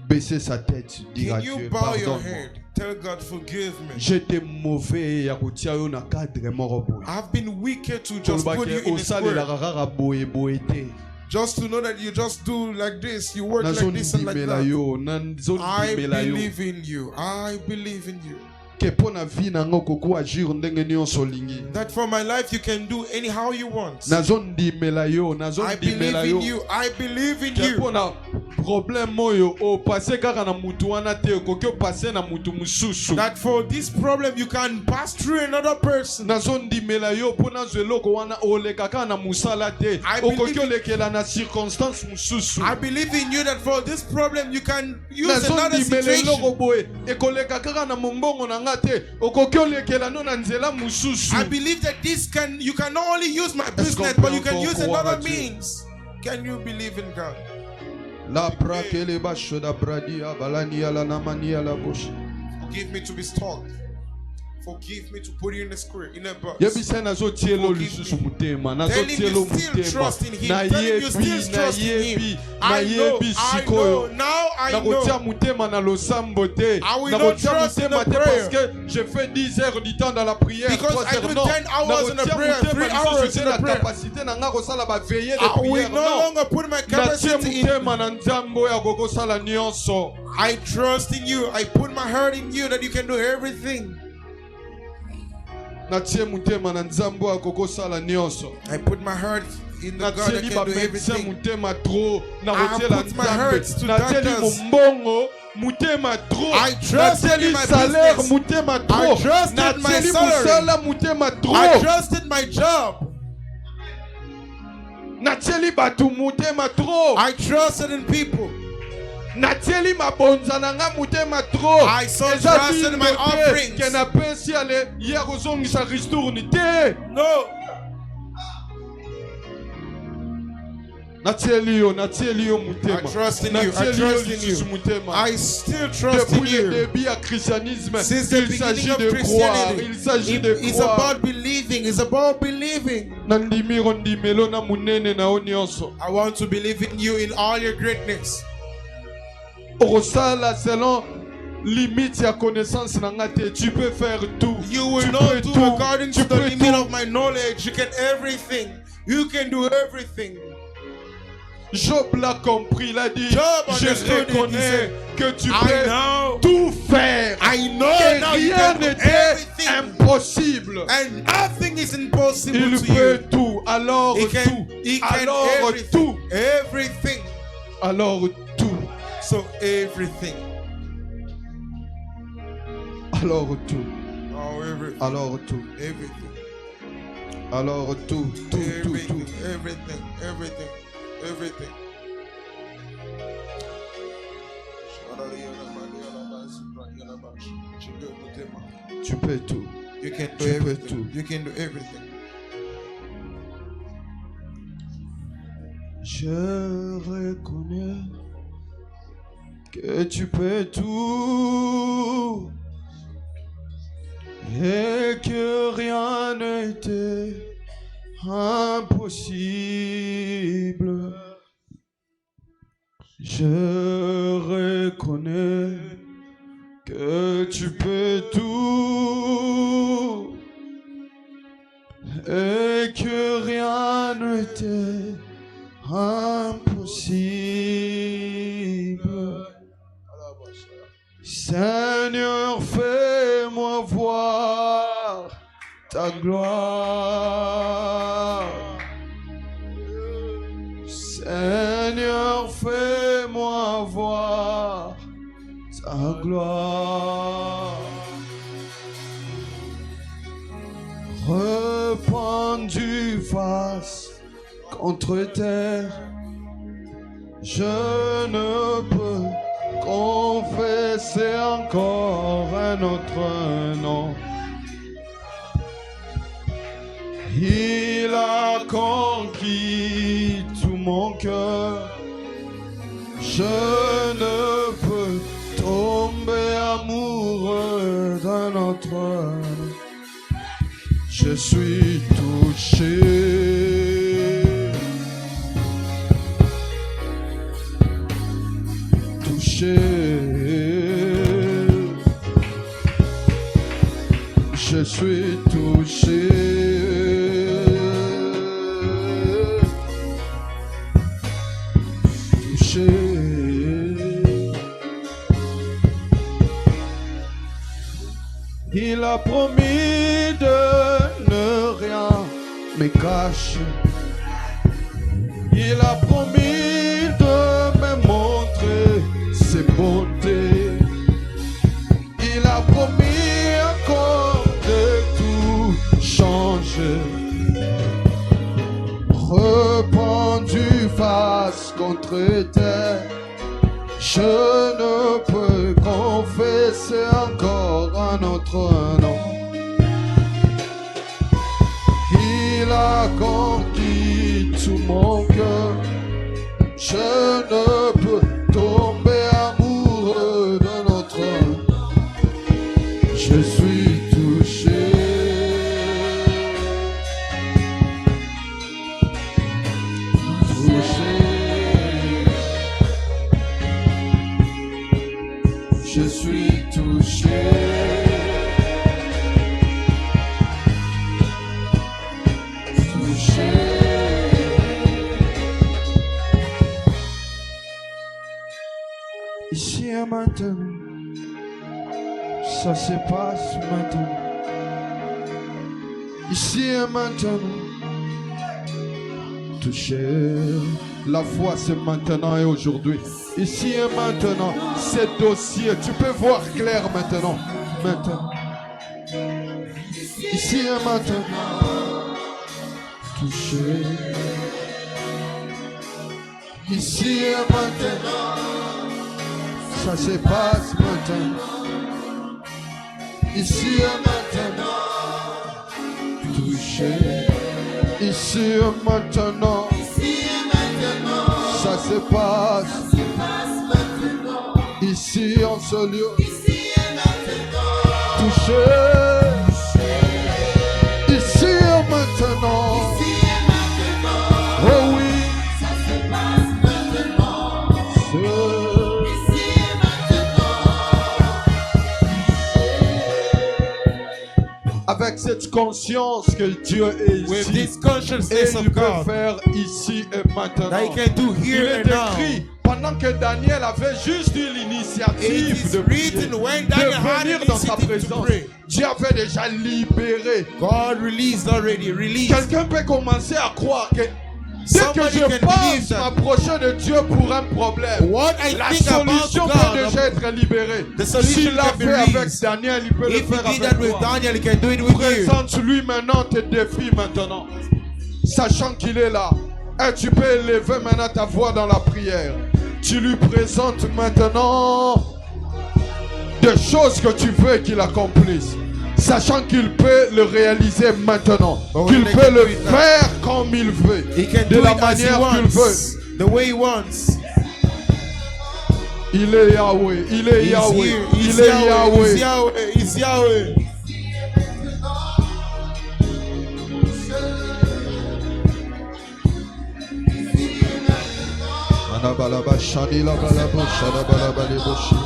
baisser sa tête, dire à Can you Dieu, bow your pardonne-moi. head? Tell God, forgive me. J'étais mauvais ya kotia yo na cadre moko boye. I've been wicked to just put you Tolobaki in a osalelaka square. kaka boye boye te. Just to know that you just do like this, you work like this and like Nazondimela that. yo, I nazondimela yo. believe in you. I believe in you. Ke mpo na vie na ngo koku agir ndenge nyonso olingi. That for my life you can do anyhow you want. Nazondimela yo, I believe nazondimela in yo. you. I believe in Ke mpo you. na problème moyo o passer kaka na mutu wana te koki passer na mutu mususu. That for this problem you can pass through another person. Nazondimela yo pona zweloko wana oleka kaka na musala te okoki olekela na circonstance mususu. I believe in you that for this problem you can use another situation. Nazondimela boye ekoleka kaka na mombongo na nga te okoki olekela no na nzela mususu. I believe that you can not only use my business but you can use another means. Can you believe in God? La prakele bashoda bradia balania la namania la boshi. Forgive me to be stalked. Forgive me to put you in a square, in a box. Yebisa nazo tielo lisusu mutema, nazo tielo mutema. Na yebi sikoyo. Now I know. Nakotia mutema na losambo te. Nakotia mutema te parce que je fais 10 heures du temps dans la prière. Because I do 10 hours in the prayer, 3 hours in the prayer. Capacité na nga kosala ba veiller de I will prière. no longer put my capacity in. Mutema na nzambo ya kokosala nyonso. I trust in you. I put my heart in you that you can do everything. I put my heart in the God that can do everything. I put my heart to doctors. I trusted in my business. I trusted my salary. I trusted my job. I trusted in people. I so trusted in my offerings. No. I trust in you. I trust in you. I still trust in you. Since the beginning of Christianity, it's about believing. It's about believing. I want to believe in you in all your greatness. Selon limite ya connaissance nangate, tu peux faire tout. You will not do according to the limit of my knowledge. You can everything. You can do everything. Job l'a compris, il a dit, je reconnais que tu peux tout faire. I know que rien n'était impossible. And nothing is impossible il to peut you. Tout, alors he can, tout, he can alors everything. tout, everything. Alors tout. So everything. Alors tout. Oh, everything. Alors tout. Everything. Alors tout. Tout, everything, tout, tout. Everything. Everything. Everything. Tu peux tout. You can do tu everything. peux tout. You can do everything. Je reconnais que tu peux tout et que rien n'était impossible. Je reconnais que tu peux tout et que rien n'était impossible. Seigneur, fais-moi voir ta gloire. Seigneur, fais-moi voir ta gloire. Répandu face contre terre, je ne peux confesser encore un autre nom. Il a conquis tout mon cœur. Je ne peux tomber amoureux d'un autre. Je suis touché. Je suis touché. Touché. Il a promis de ne rien me cacher. Il a promis de me montrer notre terre. Je ne peux confesser encore un autre nom. Il a conquis tout mon cœur. Je ne peux tomber amoureux de notre nom. Je suis touché. Je suis touché. Touché. Ici et maintenant, ça se passe maintenant. Ici et maintenant, touché. La foi, c'est maintenant et aujourd'hui. Ici et maintenant, ces dossiers, tu peux voir clair maintenant. Maintenant. Ici et maintenant. Touché. Ici et maintenant. Ça se passe maintenant. Ici et maintenant. Touché. Ici et maintenant. Ça se passe maintenant. Ici en ce lieu. Ici et maintenant. Touché. Ici et maintenant. Ici et maintenant. Oh oui. Ça se passe maintenant. Ici et maintenant. Avec cette conscience que Dieu est ici. With this consciousness et il of peut God. faire ici et maintenant. That he can do Il here est and now. écrit pendant que Daniel avait juste eu It l'initiative is de prier, written when de Daniel had venir dans sa initiative to présence. pray. Dieu avait déjà libéré. God released already, released. Quelqu'un peut commencer à croire que dès que Somebody je can believe pense that. m'approcher de Dieu pour un problème, What I la think about solution God, peut déjà être libérée. the solution S'il l'a can be fait avec released. Daniel, il peut le If he faire did that with avec toi. Daniel, he can do it with you. Présente-lui maintenant tes défis maintenant. Sachant qu'il est là. Et tu peux élever maintenant ta voix dans la prière. Tu lui présentes maintenant des choses que tu veux qu'il accomplisse. Sachant qu'il peut le réaliser maintenant. Qu'il peut le faire comme il veut. He can De do la it as he manière qu'il veut. wants, the way he wants. Il est Yahweh. Il est He's Yahweh. here. Il He's est Yahweh. He's Yahweh. Yahweh. He's Yahweh. Anabalaba Shanila Balabo Shadabalaba Leboshi.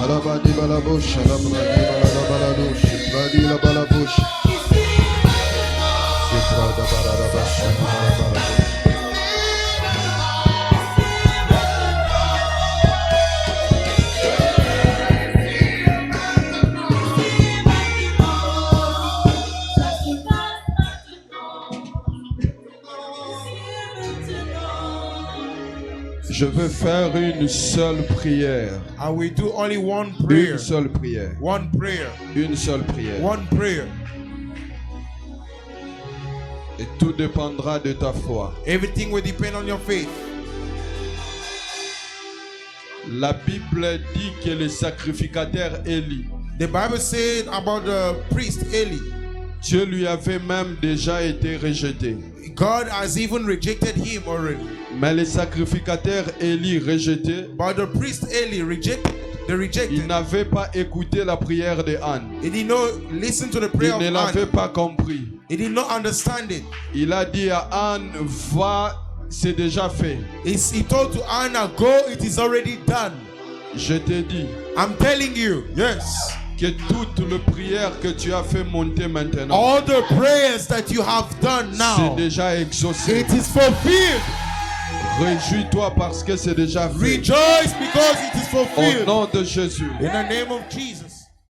Alabadi Balabo Shadabradi Balabalabalado Shibradi La Balabush. Shibrada Balaba Shanala. Je veux faire une seule prière. And we do only one prayer. Une seule prière. One prayer. Une seule prière. One prayer. Et tout dépendra de ta foi. Everything will depend on your faith. La Bible dit que le sacrificateur Élie, The Bible said about the priest Eli, Dieu lui avait même déjà été rejeté. God has even rejected him already. Mais le sacrificateur Élie rejeté, But the priest Eli rejected. They il rejected. n'avait pas écouté la prière de Anne. He did not listen to the Il prayer of ne l'avait Anne. pas compris. He did not understand it. Il a dit à Anne, va, c'est déjà fait. He told to Anna, go, it is already done. Je te dis I'm telling you, yes. que toutes les prières que tu as fait monter maintenant, All the prayers that you have done c'est now, déjà exaucé. it is fulfilled. Réjouis-toi parce que c'est déjà fait. Rejoice because it is Au fulfilled. nom de Jésus. In the name of Jesus.